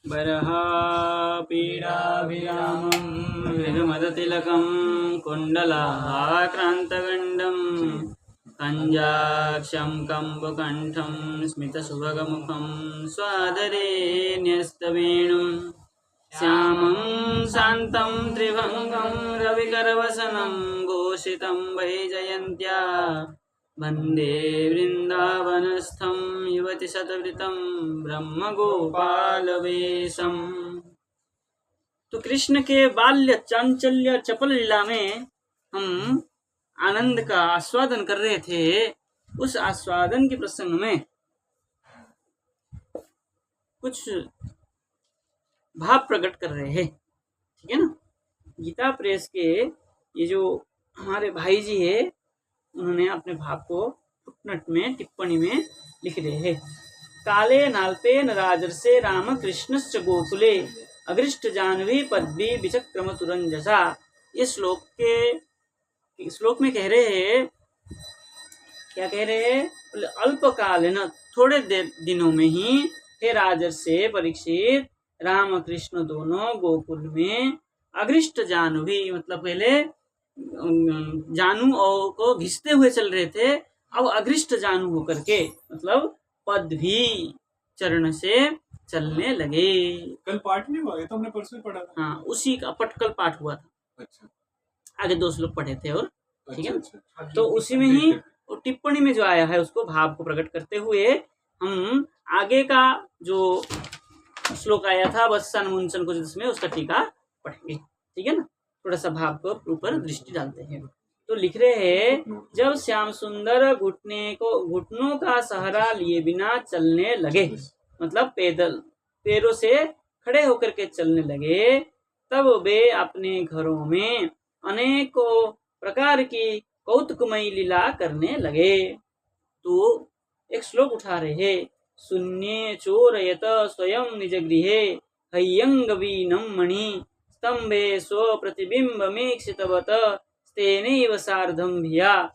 बरहापीडाभिरामं मृगमदतिलकं कुण्डलाक्रान्तगण्डं कञ्जाक्षं कम्बुकण्ठं स्मितसुभगमुखं स्वादरे न्यस्तवेणुं श्यामं शान्तं त्रिभङ्गं रविकरवसनं भूषितं वैजयन्त्या वन्दे वृन्दावनस्थं युवतिशतवृतं ब्रह्मगोपालवेशम्। तो कृष्ण के बाल्य चांचल्य चपल लीला में हम आनंद का आस्वादन कर रहे थे। उस आस्वादन के प्रसंग में कुछ भाव प्रकट कर रहे हैं, ठीक है ना। गीता प्रेस के ये जो हमारे भाई जी है, उन्होंने अपने भाव को फुटनोट में टिप्पणी में लिख रहे हैं। काले नाल्पे नराजर्षे राम कृष्णश्च गोकुले अगृष्ट जानवी पद्वी विचक्रम तुरंजसा। इस श्लोक में कह रहे हैं, क्या कह रहे हैं? अल्पकालीन थोड़े दिनों में ही हे राजर्षे परीक्षित, राम कृष्ण दोनों गोकुल में अगृष्ट जानवी, मतलब पहले जानू को घिसते हुए चल रहे थे, अब अगृष्ट जानू होकर के मतलब पद्भी चरण से चलने लगे। कल पाठ नहीं हुआ, ये तो हमने परसों पढ़ा था। हाँ, उसी का पटकल पाठ हुआ था। अच्छा, आगे 2 श्लोक पढ़े थे और ठीक है। अच्छा। तो उसी में ही टिप्पणी में जो आया है उसको भाव को प्रकट करते हुए हम आगे का जो श्लोक आया था वत्सन मुंसन को जिसमें उसका टीका पढ़ेंगे, ठीक है ना। थोड़ा सा भाव को ऊपर दृष्टि डालते हैं। तो लिख रहे हैं, जब श्याम सुंदर घुटनों का सहारा लिए बिना चलने लगे, मतलब पैदल पैरों से खड़े होकर के चलने लगे, तब वे अपने घरों में अनेकों प्रकार की कौतुकमयी लीला करने लगे। तो एक श्लोक उठा रहे हैं, शून्ये चोरयत स्वयं निज गृहे हय्यंगवीनं मणि स्तंभे स्वप्रतिबिंबमीक्षितवत तेनैव सार्धं भिया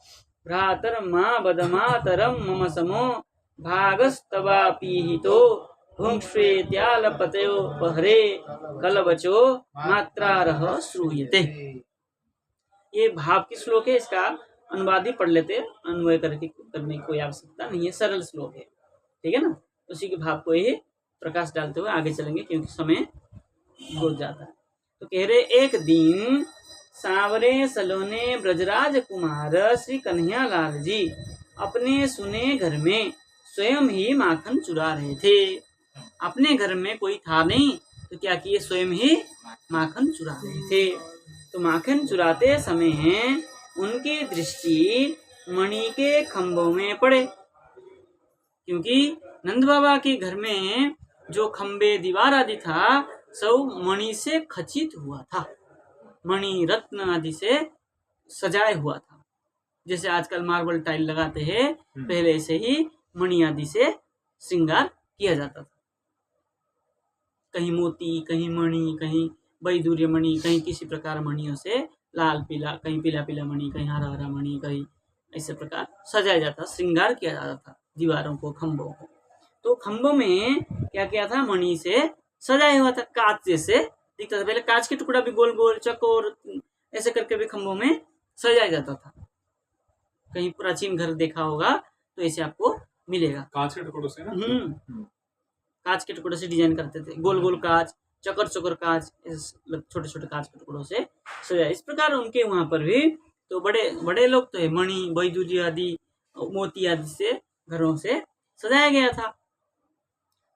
भ्रातर्मा बदमातरं मम समो भागस्तवापीहितो भुङ्क्ष्वेत्यालपतयो बहरे कलवचो मात्रारः श्रूयते। ये भाव की श्लोक है, इसका अनुवाद ही पढ़ लेते, अन्वय करने की कोई आवश्यकता नहीं है, सरल श्लोक है, ठीक है ना। उसी के भाव को ही प्रकाश डालते हुए आगे चलेंगे क्योंकि समय हो जाता है। तो कह रहे, एक दिन सांवरे सलोने ब्रजराज कुमार श्री कन्हैया लाल जी अपने सुने घर में स्वयं ही माखन चुरा रहे थे। अपने घर में कोई था नहीं तो क्या किए, स्वयं ही माखन चुरा रहे थे। तो माखन चुराते समय उनकी दृष्टि मणि के खंभों में पड़े, क्योंकि नंद बाबा के घर में जो खंबे दीवार आदि था सब मणि से खचित हुआ था, मणि रत्न आदि से सजाए हुआ था। जैसे आजकल मार्बल टाइल लगाते हैं, पहले से ही मणि आदि से श्रृंगार किया जाता था। कहीं मोती, कहीं मणि, कहीं वैदूर्य मणि, कहीं किसी प्रकार मणियों से लाल पीला, कहीं पीला पीला मणि, कहीं हरा हरा मणि, कहीं ऐसे प्रकार सजाया जाता, श्रृंगार किया जाता था दीवारों को, खंभों को। तो खंभों में क्या किया था, मणि से सजाया हुआ था, कांच जैसे दिखता था। पहले कांच के टुकड़ा भी गोल गोल चकोर ऐसे करके भी खंभों में सजाया जाता था। कहीं प्राचीन घर देखा होगा तो ऐसे आपको मिलेगा, कांच के टुकड़ों से ना। कांच के टुकड़ों से डिजाइन करते थे, गोल गोल कांच, चकर चकर कांच, छोटे छोटे कांच के टुकड़ों से सजाया। इस प्रकार उनके वहां पर भी तो बड़े बड़े लोग तो है, मणि वैदूर्य आदि मोती आदि से घरों से सजाया गया था।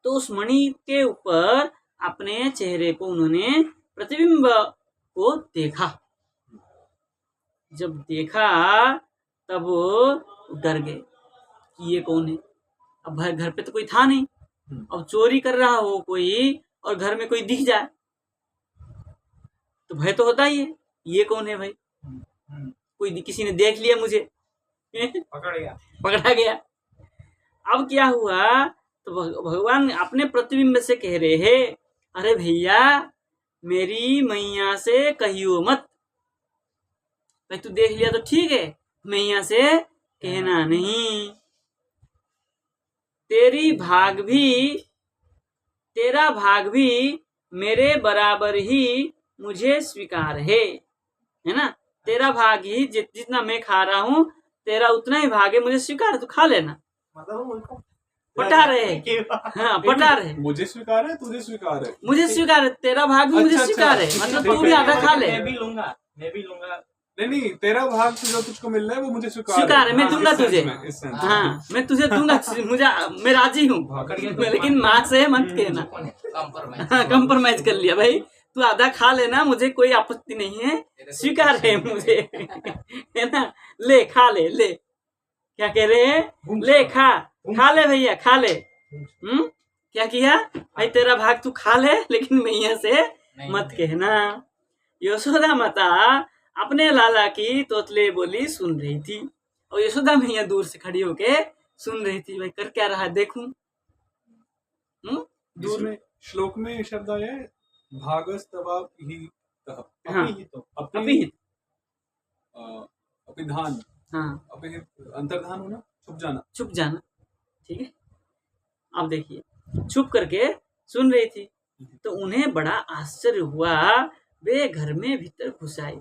तो उस मणि के ऊपर अपने चेहरे को उन्होंने प्रतिबिंब को देखा। जब देखा तब डर गए कि ये कौन है। अब घर पे तो कोई था नहीं, अब चोरी कर रहा हो कोई और घर में कोई दिख जाए तो भय तो होता ही है, ये कौन है भाई, कोई किसी ने देख लिया मुझे पकड़ा गया। अब क्या हुआ, तो भगवान अपने प्रतिबिंब से कह रहे हैं, अरे भैया मेरी मैया से कहियो मत, भाई तू देख लिया तो ठीक है, मैया से कहना नहीं। तेरी भाग भी तेरा भाग भी मेरे बराबर ही मुझे स्वीकार है ना। तेरा भाग ही जितना मैं खा रहा हूँ, तेरा उतना ही भाग है, मुझे स्वीकार है, तू खा लेना। मतलब उनको पटा रहे हैं। हाँ, पटा रहे हैं। मुझे स्वीकार है, तुझे स्वीकार है। मुझे स्वीकार है, तेरा भाग भी मुझे अच्छा, स्वीकार है, अच्छा। मतलब तू भी आधा खा ले। मैं भी लूंगा, मैं भी लूंगा। नहीं, तेरा भाग जो तुझको मिल रहा है वो मुझे स्वीकार है, मैं दूंगा इस सेंस तुझे। में, इस सेंस में। हाँ, मैं तुझे दूंगा, मुझे, मैं राजी हूँ, लेकिन माँ से मत कहना। हाँ, कंप्रोमाइज कर लिया भाई, तू आधा खा लेना, मुझे कोई आपत्ति नहीं है, स्वीकार है मुझे, है ना। ले खा ले, क्या कह रहे हैं, ले खा ले भैया, खा ले। क्या किया भाई, तेरा भाग तू खा ले, लेकिन मैया से मत कहना। यशोदा माता अपने लाला की तोतले बोली सुन रही थी, और यशोदा मैया दूर से खड़ी होके सुन रही थी, भाई कर क्या रहा है देखूं। दूर में श्लोक में शब्द आया है भागस्तवा ही हाँ, अपिहित, अपिधान, हाँ, अपिहित अंतर्धान होना, छुप जाना। ठीक है, अब देखिए, छुप करके सुन रही थी, तो उन्हें बड़ा आश्चर्य हुआ, वे घर में भीतर घुस आए।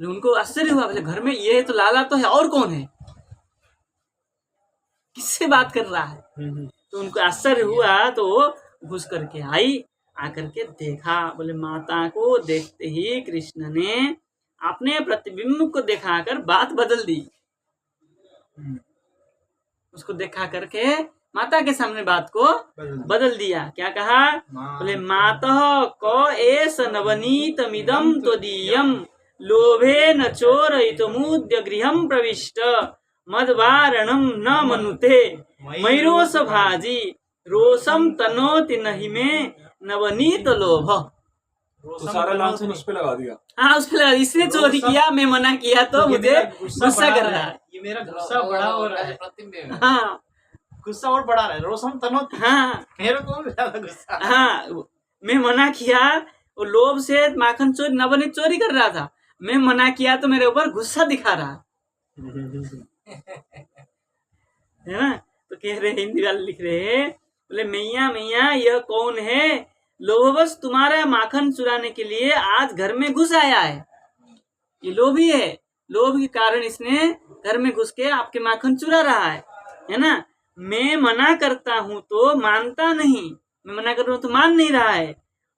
उनको आश्चर्य हुआ, बोले घर में ये तो लाला तो है, और कौन है, किससे बात कर रहा है। तो उनको आश्चर्य हुआ, तो घुस करके आई, आकर के देखा, बोले माता को देखते ही कृष्ण ने अपने प्रतिबिंब को दिखाकर बात बदल दी। उसको देखा करके माता के सामने बात को बदल दिया। क्या कहा, बोले मातः को एस नवनीतमिदं त्वदीयं लोभेन चोरयितुमुद्य गृहं प्रविष्ट मदवारणं न मनुते मैरोस भाजी रोषम तनोति नहि में नवनीत लोभ। तो सारा लांछन उस पे लगा दिया। हाँ, उस पे इसने चोरी किया, मैं मना किया तो मुझे गुस्सा कर रहा है। ये मेरा गुस्सा बड़ा हो रहा है। हाँ, गुस्सा और बढ़ा रहा है। रोशम तनोत, हाँ, मेरे को भी ज्यादा गुस्सा। हाँ, मैं मना किया, वो लोभ से माखन चोरी, नवनीत चोरी कर रहा था, मैं मना किया तो मेरे ऊपर गुस्सा दिखा रहा है ना। तो कह रहे, हिंदी वाले लिख रहे हैं, बोले मैया मैया यह कौन है, लोभवश तुम्हारा माखन चुराने के लिए आज घर में घुस आया है। ये लोभी है, लोभ के कारण इसने घर में घुस के आपके माखन चुरा रहा है ना। मैं मना करता हूं तो मानता नहीं, मैं मना कर रहा हूं तो मान नहीं रहा है,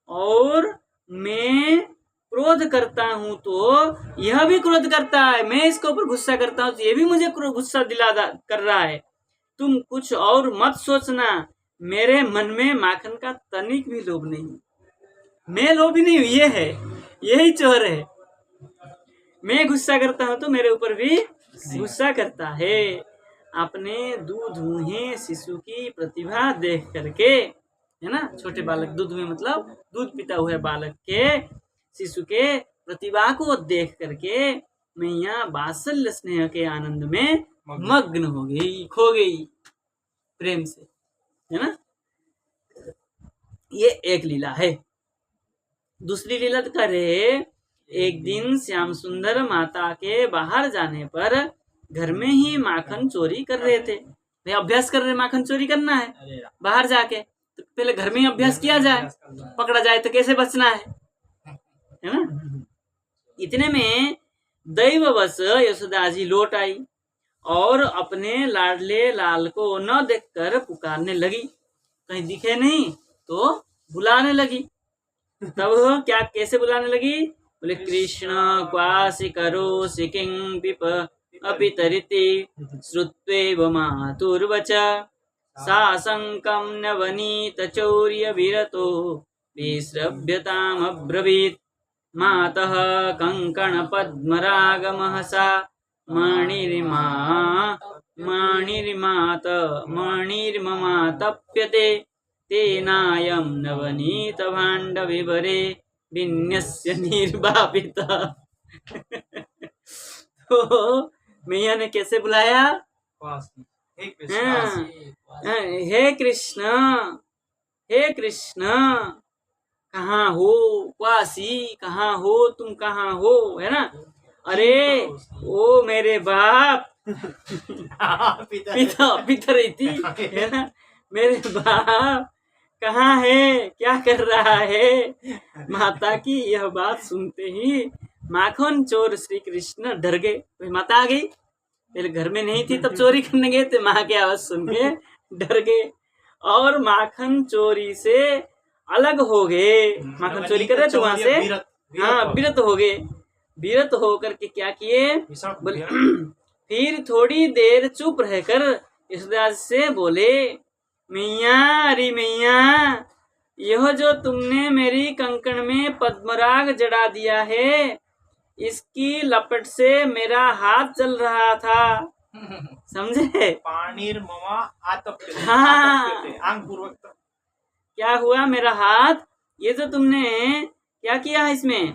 और मैं क्रोध करता हूं तो यह भी क्रोध करता है, मैं इसके ऊपर गुस्सा करता हूं तो ये भी मुझे गुस्सा कर रहा है। तुम कुछ और मत सोचना, मेरे मन में माखन का तनिक भी लोभ नहीं, मैं लोभी नहीं हूं, ये है, यही चोर है। मैं गुस्सा करता हूं तो मेरे ऊपर भी गुस्सा करता है। अपने दूध मुहे शिशु की प्रतिभा देख करके, है ना, छोटे बालक, दूध में मतलब दूध पीता हुए बालक के, शिशु के प्रतिभा को देख करके मैया वात्सल्य स्नेह के आनंद में मग्न हो गई, खो गई प्रेम से, है ना। ये एक लीला है। दूसरी लीला करे, एक दिन श्याम सुंदर माता के बाहर जाने पर घर में ही माखन चोरी कर रहे थे। भाई अभ्यास कर रहे, माखन चोरी करना है बाहर जाके, तो पहले घर में ही अभ्यास किया जाए, पकड़ा जाए तो कैसे बचना है ना। इतने में दैववश यशोदा जी लौट आई और अपने लाडले लाल को न देखकर पुकारने लगी, कहीं दिखे नहीं तो बुलाने लगी। तब क्या, कैसे बुलाने लगी, बोले कृष्ण क्वासि करोसि किं पिप अपितरिति श्रुत्वैव मातुर्वच साशंकं नवनीत चौर्य विरतो विश्रभ्यतामब्रवीत् मातः कंकण पद्मराग महसा मणिर्मा तप्यते तेनायं नवनीत भाण्ड विभरे विन्यस्य निर्वापित। तो मैया ने कैसे बुलाया, हे कृष्ण, हे कृष्ण कहाँ हो, क्वासी कहाँ हो, तुम कहाँ हो, है ना। अरे ओ मेरे बाप पिता रही थी, है ना, मेरे बाप कहाँ है, क्या कर रहा है। माता की यह बात सुनते ही माखन चोर श्री कृष्ण डर गए। भाई माता आ गई, पहले घर में नहीं थी तब चोरी करने गए थे, माँ की आवाज सुन के डर गए और माखन चोरी से अलग हो गए। माखन चोरी कर रहे थे वहां से, हाँ विरत हो गए। विरत होकर के क्या किए, फिर थोड़ी देर चुप रहकर यशोदा से बोले, मैया, अरे मैया, यह जो तुमने मेरी कंकण में पद्मराग जड़ा दिया है, इसकी लपट से मेरा हाथ चल रहा था, समझे। पानीर ममा आतप्यते, हाँ। आतप्यते, आंग पूर्वक। क्या हुआ, मेरा हाथ, ये जो तुमने क्या किया है इसमें,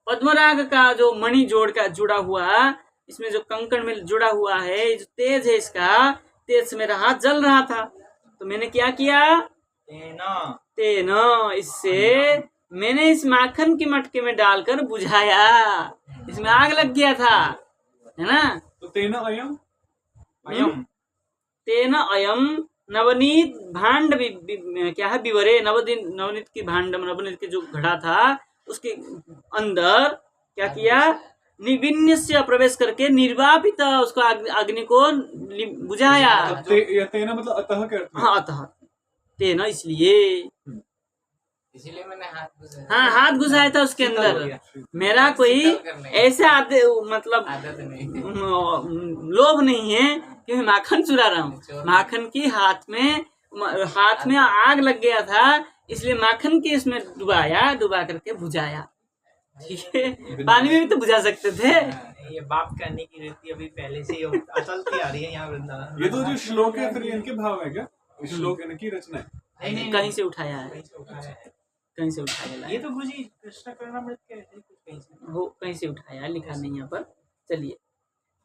पद्मराग का जो मणि जोड़ का जुड़ा हुआ, इसमें जो कंकण में जुड़ा हुआ है, जो तेज है इसका, तेज से मेरा हाथ जल रहा था, तो मैंने क्या किया, तेना, इससे मैंने इस माखन के मटके में डालकर बुझाया, इसमें आग लग गया था, है ना। तो तेना अयम, तेना अयम नवनीत भांड क्या है, विवरे, नवनीत की भांड, नवनीत की जो घड़ा था उसके अंदर क्या किया, निविन्य प्रवेश करके निर्वापित उसको अग्नि को बुझाया। तेना मतलब अतः के अर्थ में। हाँ अतः, तेना इसलिए मैंने हाथ घुसाया। हाँ हाथ घुसाया था उसके अंदर। मेरा कोई ऐसे मतलब आदत नहीं, लोभ नहीं है कि मैं माखन चुरा रहा हूँ। माखन की हाथ में आग लग गया था, इसलिए माखन की इसमें डुबा करके बुझाया। ठीक है, पानी में भी तो बुझा सकते थे। ये बाप करने की रीति अभी पहले से ही चलती आ रही है यहाँ वृंदावन। ये तो जो श्लोक है फिर इनके भाव है क्या, श्लोक इनकी रचना है। नहीं, कहीं से उठाया है, कहीं से उठाया ये तो गुरुजी कृष्ण कर्णामृत के कहीं से उठाया, लिखा नहीं यहाँ पर। चलिए,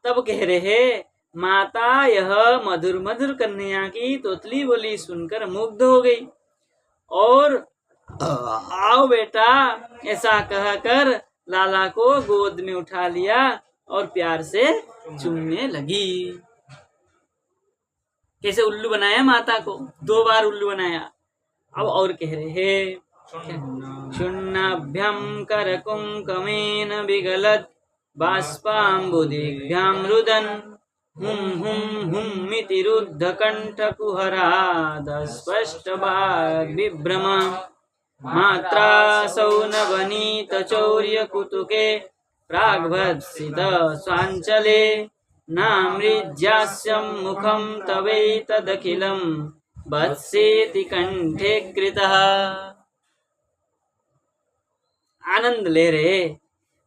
तब कह रहे, माता यह मधुर मधुर कन्हैया की तोतली बोली सुनकर मुग्ध हो गई और आओ बेटा ऐसा कहकर लाला को गोद में उठा लिया और प्यार से चूमने लगी। कैसे उल्लू बनाया माता को, 2 बार उल्लू बनाया। अब और कह रहे, क्षुण्णाभ्यां करकुंकमेन विगलत् बाष्पाम्बुदिभ्यां रुदन् हुम हुम हुम इति रुद्ध कंठ कुहराद स्पष्ट वाग् विभ्रम मात्रा सौनवनीत चौर्य कुतुके प्राग्भत्सित स्वांचले नामृज्यास्यं मुखं तवैतदखिलं वत्सेति कंठे कृतः। आनंद ले रहे,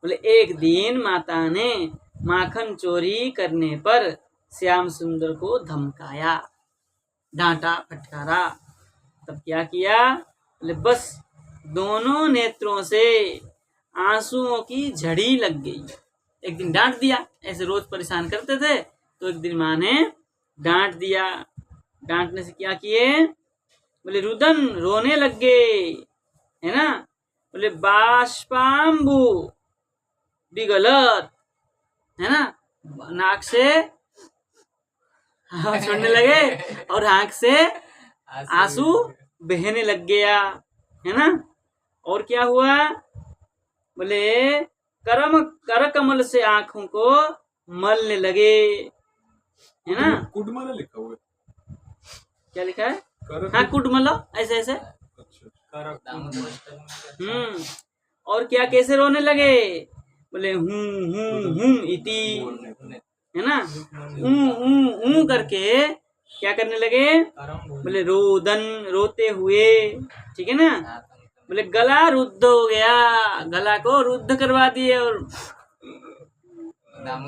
बोले एक दिन माता ने माखन चोरी करने पर श्याम सुंदर को धमकाया, डांटा फटकारा। तब क्या किया, बोले बस दोनों नेत्रों से आंसुओं की झड़ी लग गई। एक दिन डांट दिया, ऐसे रोज परेशान करते थे, तो एक दिन माँ ने डांट दिया। डांटने से क्या किए, बोले रुदन, रोने लग गए, है ना। बोले बाष्पाम्बु विगलत, है ना, नाक से छोड़ने लगे और आंख से आंसू बहने लग गया, है ना। और क्या हुआ, बोले कर कमल से आंखों को मलने लगे, है ना। कुडमला लिखा हुआ है, क्या लिखा है, हाँ कुडमला, ऐसे ऐसे। और क्या, कैसे रोने लगे, बोले हूं इति, है ना, करके क्या करने लगे, बोले रोदन, रोते हुए, ठीक है ना। बोले गला रुद्ध हो गया, गला को रुद्ध करवा दिए। और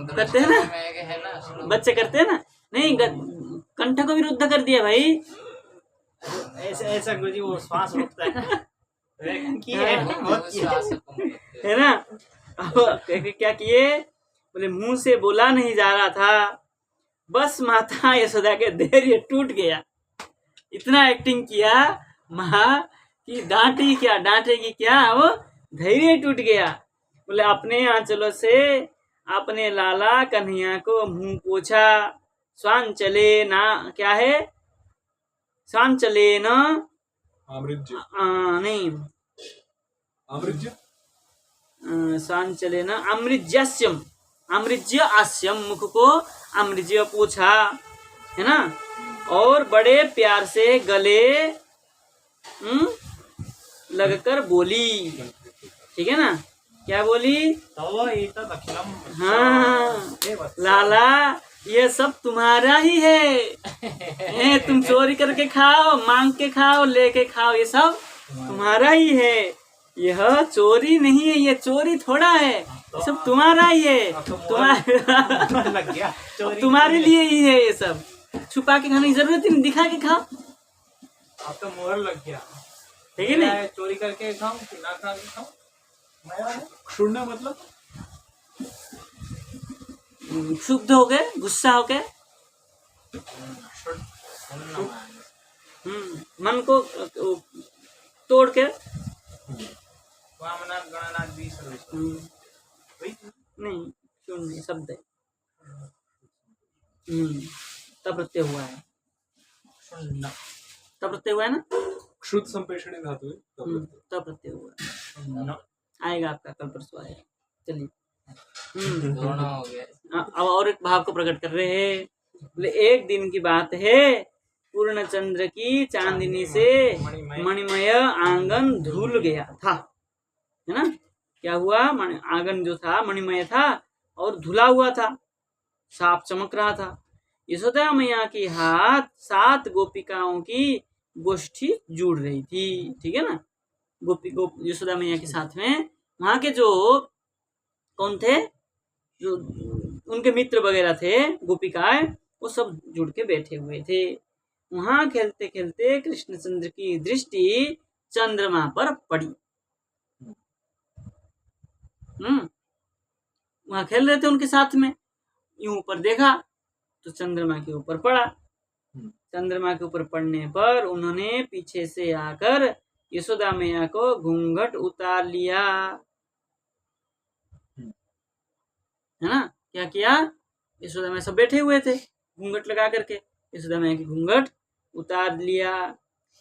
करते हैं ना बच्चे, करते हैं ना, नहीं कंठ को भी रुद्ध कर दिया भाई। ऐसा गुरुजी वो श्वास रोकता है ना। क्या किए, बोले मुंह से बोला नहीं जा रहा था, बस माता यशोदा के धैर्य टूट गया। इतना एक्टिंग किया माँ कि डांटेगी क्या, वो धैर्य टूट गया। बोले अपने आंचलों से अपने लाला कन्हैया को मुंह पोछा, स्वांचले, ना क्या है, सांचलेन अमृज्य नहीं अमृज्य सांचलेन अमृज्यस्यम, अमृज्य आस्यम, मुख को अमृज्य पूछा, है ना। और बड़े प्यार से गले लगकर बोली, ठीक है ना। क्या बोली? तो ये तो दक्षिणम, हाँ ये बच्चा। लाला ये सब तुम्हारा ही है, तुम चोरी करके खाओ, मांग के खाओ, लेके खाओ, ये सब तुम्हारा ही है। यह चोरी नहीं है, ये चोरी थोड़ा है, ये सब तुम्हारा ही है, तुम्हारा लग गया चोरी तुम्हारे लिए ही है। ये सब छुपा के खाने की जरूरत ही नहीं, दिखा के खाओ, अब तो मोहर लग गया। ठीक है ना। चोरी करके खाऊं कि ना खा के खाऊं, मैं क्षुण्ण मतलब शुद्ध हो गए, गुस्सा हो गए, मन को तोड़ के, वामनाथ गणनाथ भी सर्वेश नहीं शून्य शब्द है, तब प्रत्यय हुआ है, तब प्रत्यय हुआ है ना, क्षुत संप्रेषण धातु है, तब प्रत्यय हुआ है, आएगा आपका कल परसों आएगा। चलिए दोनों हो गया। अब और एक भाव को प्रकट कर रहे हैं। बोले एक दिन की बात है, पूर्ण चंद्र की चांदनी से मणिमय आंगन धुल गया था, है ना। क्या हुआ? आंगन जो था मणिमय था और धुला हुआ था, साफ चमक रहा था। यशोदा मैया की हाथ 7 गोपिकाओं की गोष्ठी जुड़ रही थी, ठीक है ना। यशोदा मैया के साथ में वहां के जो कौन थे, जो उनके मित्र वगैरह थे, गोपिकाएं, वो सब जुड़ के बैठे हुए थे। वहां खेलते खेलते कृष्णचंद्र की दृष्टि चंद्रमा पर पड़ी। वहां खेल रहे थे उनके साथ में, यूं ऊपर देखा तो चंद्रमा के ऊपर पड़ा। चंद्रमा के ऊपर पड़ने पर उन्होंने पीछे से आकर यशोदा मैया को घूंघट उतार लिया, है ना। क्या किया? यशोदा मैया सब बैठे हुए थे घूंघट लगा करके, यशोदा मैया की घूंघट उतार लिया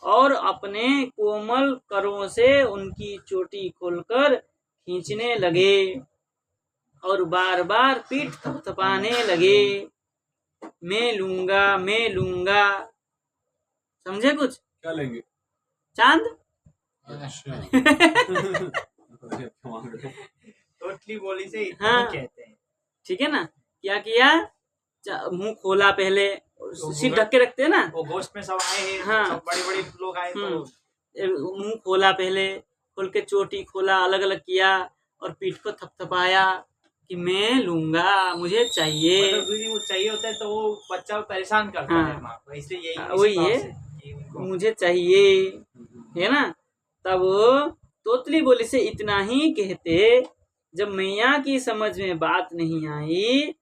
और अपने कोमल करों से उनकी चोटी खोलकर खींचने लगे और बार बार पीठ थपथपाने लगे, मैं लूंगा मैं लूंगा। समझे कुछ? क्या लेंगे? चांद। अच्छा टोटली बोली से इतना हाँ। ही कहते हैं। ठीक है ना। क्या किया? मुंह खोला, पहले सिर ढक के रखते हैं ना, वो गोश्त में सब आए हैं, हाँ। सब बड़े बड़े लोग आए तो मुंह खोला, पहले खोल के चोटी खोला, अलग अलग किया और पीठ को थपथपाया कि मैं लूंगा, मुझे चाहिए। मतलब दीदी वो चाहिए होता है तो वो बच्चा परेशान करता हाँ। है माँ को, इसलिए यही वही इसी भाव है, से कि उनको- मुझे चाहिए, है ना। तब तोतली बोली से इतना ही कहते, जब मैया की समझ में बात नहीं आई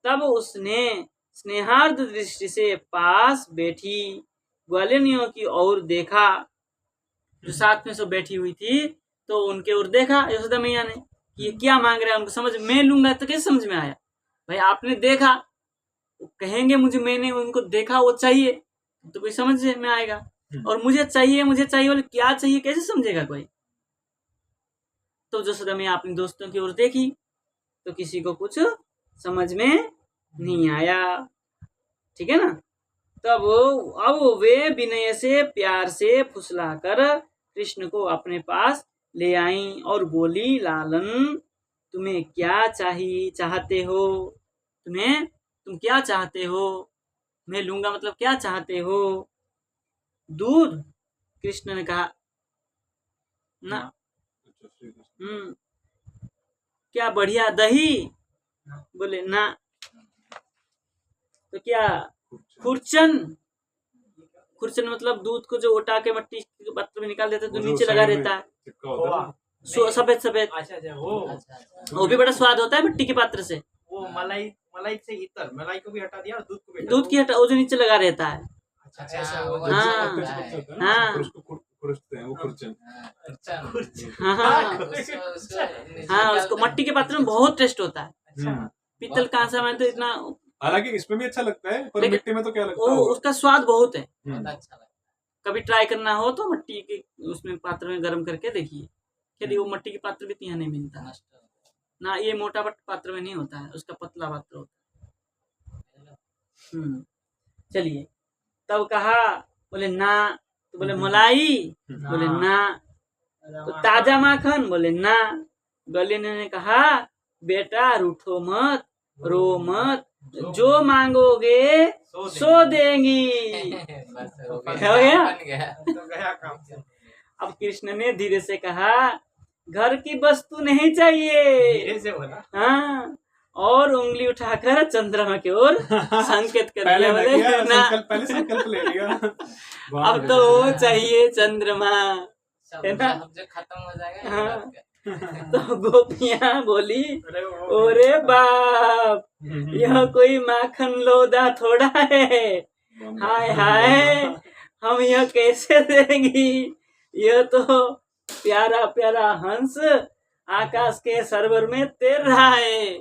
तब उसने स्नेहार्द दृष्टि से पास बैठी ग्वालिनियों की ओर देखा, जो साथ में सब बैठी हुई थी, तो उनके ओर देखा यशोदा मैया ने कि ये क्या मांग रहा है। उनको समझ, मैं लूंगा तो कैसे समझ में आया भाई? आपने देखा, कहेंगे मुझे, मैंने उनको देखा, वो चाहिए तो कोई समझ में आएगा। और मुझे चाहिए बोले क्या चाहिए, कैसे समझेगा कोई? तो यशोदा मैया अपने दोस्तों की ओर देखी तो किसी को कुछ समझ में नहीं आया, ठीक है ना। तब अब वे विनय से प्यार से फुसलाकर कृष्ण को अपने पास ले आई और बोली, लालन तुम्हें क्या चाहते हो? तुम क्या चाहते हो? मैं लूंगा मतलब क्या चाहते हो? दूध? कृष्ण ने कहा ना। क्या बढ़िया दही? बोले ना। तो क्या खुरचन? खुरचन मतलब दूध को जो उठा के मट्टी के पात्र में निकाल देते हैं, जो नीचे लगा रहता है, सफेद सफेद, अच्छा वो भी बड़ा स्वाद होता है मिट्टी के पात्र से। वो मलाई से इतर, मलाई को भी हटा दिया और दूध को भी दूध की हटा, वो जो नीचे लगा रहता है। अच्छा ऐसा वो हाँ। उसको खुरचते हैं, वो खुरचन। हाँ, उसको मट्टी के पात्र में बहुत टेस्ट होता है। पीतल कांसा में तो इतना, हालांकि इसमें भी अच्छा लगता है, पर लेकिन मिट्टी में तो क्या लगता वो होगा? उसका स्वाद बहुत है। अच्छा लगता कभी ट्राई करना हो तो मट्टी के उसमें पात्र में गर्म करके देखिए, यदि वो मट्टी के पात्र भी तो यहाँ नहीं मिलता है ना, ये मोटा पात्र में नहीं होता है, उसका पतला पात्र होता है। चलिए, तब कहा, बोले ना, तो बोले मलाई, बोले ना, तो ताजा माखन, बोले ना। गले ने कहा बेटा रूठो मत, रो मत, जो मांगोगे सो देंगी। हो गया? तो गया काम से। अब कृष्ण ने धीरे से कहा घर की वस्तु नहीं चाहिए, धीरे से बोला। हाँ, और उंगली उठाकर चंद्रमा की ओर संकेत कर दिया, बोले ना, पहले संकल्प ले लिया। अब तो वो चाहिए चंद्रमा, है ना? सबसे खत्म हो जाएगा। हाँ। तो गोपियां बोली ओरे बाप, यह कोई माखन लोदा थोड़ा है, हाय हाय, हम यह कैसे देंगी? यह तो प्यारा प्यारा हंस आकाश के सरोवर में तैर रहा है।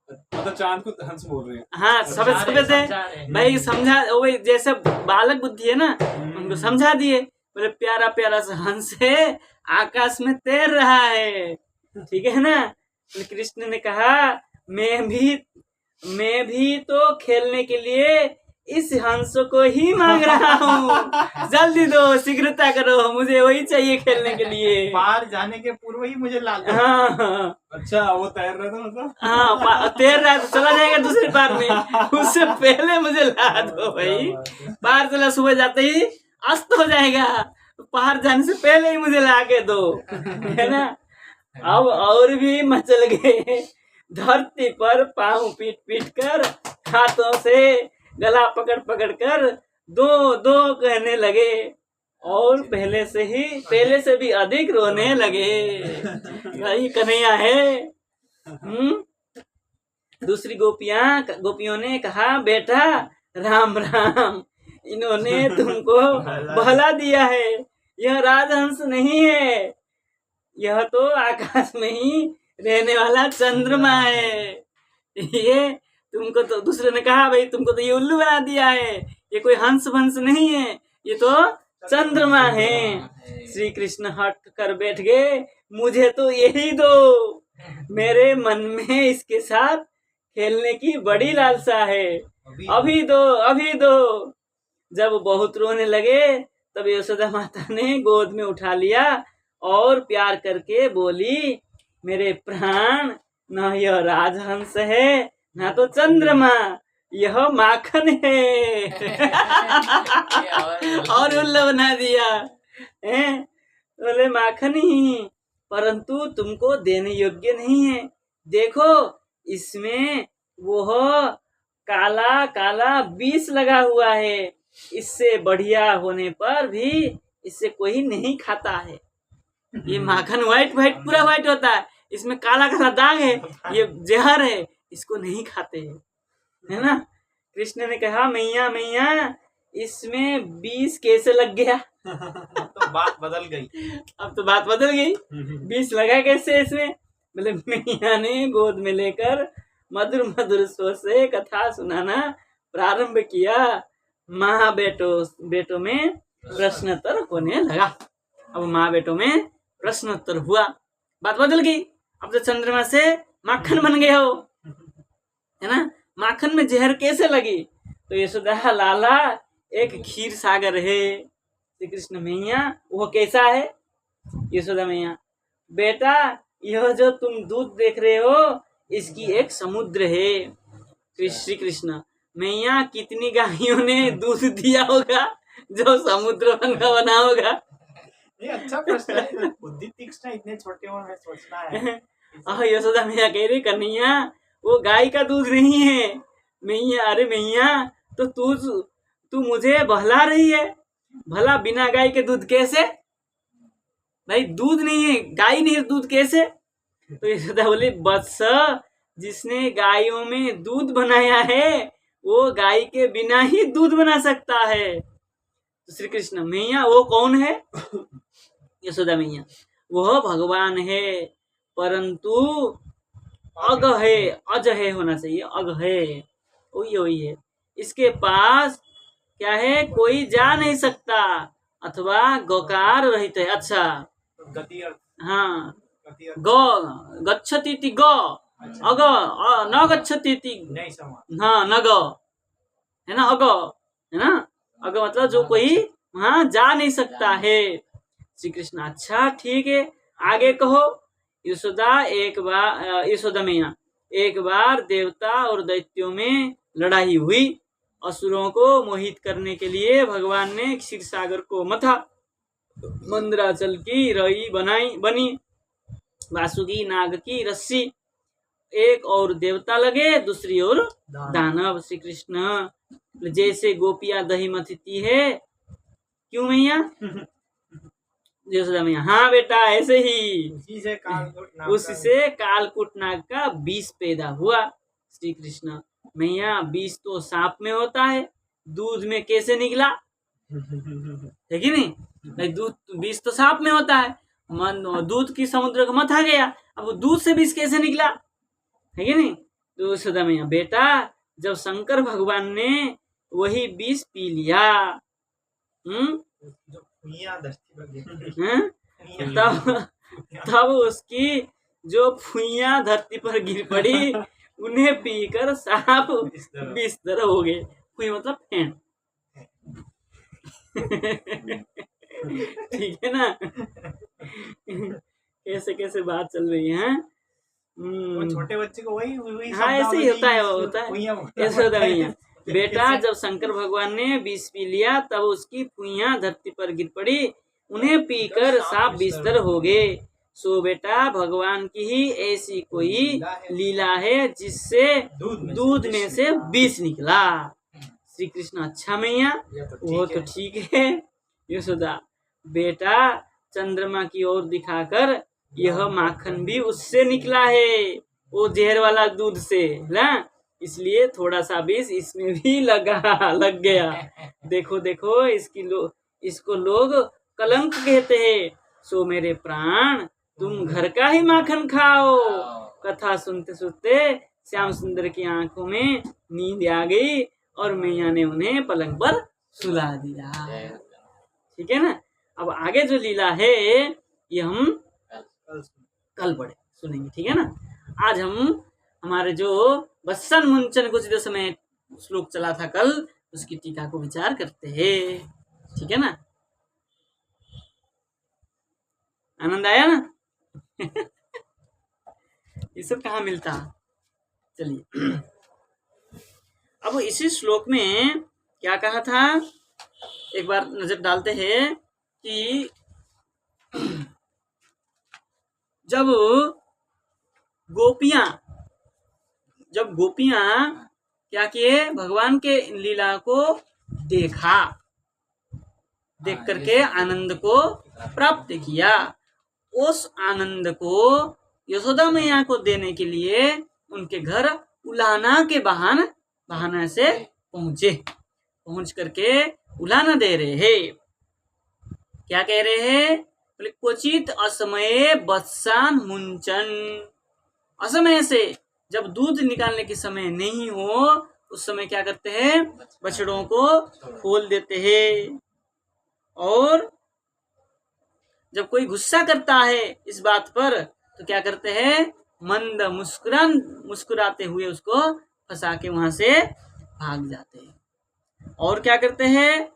मतलब चांद को हंस बोल रहे हैं। हाँ, समझ थे भाई, समझा, वही जैसे बालक बुद्धि है ना, उनको समझा दिए। बोले प्यारा प्यारा सा हंस है, आकाश में तैर रहा है, ठीक है ना? कृष्ण ने कहा मैं भी तो खेलने के लिए इस हंस को ही मांग रहा हूँ, जल्दी दो, शीघ्रता करो, मुझे वही चाहिए खेलने के लिए। पार जाने के पूर्व ही मुझे ला दो। हाँ, अच्छा, वो तैर रहा था मतलब? हाँ, तैर रहा है तो चला जाएगा दूसरी पार में, उससे पहले मुझे ला दो भाई। पार चला, सुबह जाते ही अस्त हो जाएगा, पार जाने से पहले ही मुझे ला के दो, है ना? अब और भी मचल गए, धरती पर पाँव पीट पीट कर, हाथों से गला पकड़ पकड़ कर दो दो कहने लगे, और पहले से भी अधिक रोने लगे। भाई कन्हैया है। दूसरी गोपियों ने कहा बेटा राम राम, इन्होंने तुमको बहला दिया है, यह राजहंस नहीं है, यह तो आकाश में ही रहने वाला चंद्रमा है। ये तुमको तो, दूसरे ने कहा भाई तुमको तो ये उल्लू बना दिया है, ये कोई हंस वंस नहीं है, ये तो चंद्रमा है। श्री कृष्ण हट कर बैठ गए, मुझे तो यही दो, मेरे मन में इसके साथ खेलने की बड़ी लालसा है, अभी दो। जब बहुत रोने लगे तब यशोदा माता ने गोद में उठा लिया और प्यार करके बोली मेरे प्राण, न यह राजहंस है ना तो चंद्रमा, यह माखन है। और उल्लू बना दिया, बोले माखन ही, परंतु तुमको देने योग्य नहीं है, देखो इसमें वो काला काला विष लगा हुआ है, इससे बढ़िया होने पर भी इससे कोई नहीं खाता है। ये माखन व्हाइट पूरा व्हाइट होता है, इसमें काला काला दाग है, ये जहर है, इसको नहीं खाते हैं, है ना? कृष्ण ने कहा मैया इसमें विष कैसे लग गया? तो बात बदल गई। अब तो बात बदल गई, विष लगा कैसे इसमें? बोले मैया ने गोद में लेकर मधुर मधुर स्वर से कथा सुनाना प्रारंभ किया, माँ बेटों में प्रश्नोत्तर होने लगा। अब माँ बेटों में प्रश्नोत्तर हुआ, बात बदल गई, अब तो चंद्रमा से माखन बन गए हो, है ना? माखन में जहर कैसे लगी? तो यशोदा लाला एक क्षीर सागर है, श्री कृष्ण मैया वो कैसा है? यशोदा मैया बेटा यह जो तुम दूध देख रहे हो इसकी एक समुद्र है। श्री कृष्ण मैया कितनी गायों ने दूध दिया होगा जो समुद्र बना होगा? ये अच्छा प्रश्न है, बुद्धि तीक्ष्ण, इतने छोटे उम्र में सोचना है। यशोदा मैया कह रही कन्हैया वो गाय का दूध नहीं है। मैया अरे मैया तो तू मुझे बहला रही है, भला बिना गाय के दूध कैसे? भाई दूध नहीं है, गाय नहीं है, दूध कैसे? तो यशोदा बोली वत्स, जिसने गायों में दूध बनाया है वो गाय के बिना ही दूध बना सकता है। तो श्री कृष्ण मैया वो कौन है? यशोदा मैया वो भगवान है, परंतु अग है, अज है होना चाहिए, अग है, वही है, इसके पास क्या है, कोई जा नहीं सकता, अथवा गकार रहित है। अच्छा गति अर्थ, हाँ, गति अर्थ ग गच्छति इति ग, अग न गच्छति इति, नहीं समान। हाँ न ग है ना, अग है ना, अग मतलब जो कोई वहां जा नहीं सकता है। श्री कृष्ण अच्छा ठीक है, आगे कहो। यशोदा यशोदा मैया, एक बार देवता और दैत्यों में लड़ाई हुई। असुरों को मोहित करने के लिए भगवान ने क्षीर सागर को मथा, मंदराचल की रई बनी, वासुकी नाग की रस्सी, एक और देवता लगे, दूसरी ओर दानव। श्री कृष्ण जैसे गोपियां दही मथती है, क्यों मैया, यशोदा मैया, हाँ बेटा ऐसे ही, उससे कालकूट नाग का विष पैदा हुआ। श्री कृष्ण मैया, विष तो सांप में होता है, दूध में कैसे निकला, है कि नहीं, दूध विष तो सांप में होता है, दूध की समुद्र का मथा गया, अब दूध से विष कैसे निकला, है कि नहीं। तो यशोदा मैया, बेटा जब शंकर भगवान ने वही विष पी लिया, तब उसकी जो फुइयां धरती पर गिर पड़ी, उन्हें पीकर सांप बिस्तर हो गए। फुई मतलब फेंड, ठीक है ना। कैसे कैसे बात चल रही है। छोटे बच्चे को वही हाँ ऐसे ही होता है, वो होता है। यशोदा मैया, बेटा जब शंकर भगवान ने विष पी लिया, तब उसकी फुइयां धरती पर गिर पड़ी, उन्हें पीकर सांप बिस्तर हो गए। सो बेटा भगवान की ही ऐसी कोई लीला है जिससे दूध में से विष निकला। श्री कृष्ण अच्छा मैया, वो तो ठीक है। यशोदा, बेटा चंद्रमा की ओर दिखाकर, यह माखन भी उससे निकला है, वो जहर वाला दूध से ना, इसलिए थोड़ा सा विष इसमें भी लग गया। देखो देखो इसको लोग कलंक कहते हैं। सो मेरे प्राण, तुम घर का ही माखन खाओ। कथा सुनते सुनते श्याम सुंदर की आंखों में नींद आ गई और मैया ने उन्हें पलंग पर सुला दिया। ठीक है ना। अब आगे जो लीला है ये हम कल पढ़े सुनेंगे, ठीक है ना। आज हम हमारे जो बस्सन मुंचन कुछ दिवस में श्लोक चला था कल, उसकी टीका को विचार करते हैं, ठीक है ना। आनंद आया ना। ये सब कहाँ मिलता। चलिए अब इसी श्लोक में क्या कहा था, एक बार नजर डालते हैं कि जब गोपियां क्या किए, भगवान के लीला को देखा, देख करके आनंद को प्राप्त किया, उस आनंद को यशोदा मैया को देने के लिए उनके घर उलाना के बहाना से पहुंच करके उलाना दे रहे हैं। क्या कह रहे हैं, बोले क्वचित असमये बत्सान मुंचन, असमय से जब दूध निकालने के समय नहीं हो उस समय क्या करते हैं, बछड़ों को खोल देते हैं। और जब कोई गुस्सा करता है इस बात पर तो क्या करते हैं, मंद मुस्कुराते हुए उसको फंसा के वहां से भाग जाते हैं। और क्या करते हैं,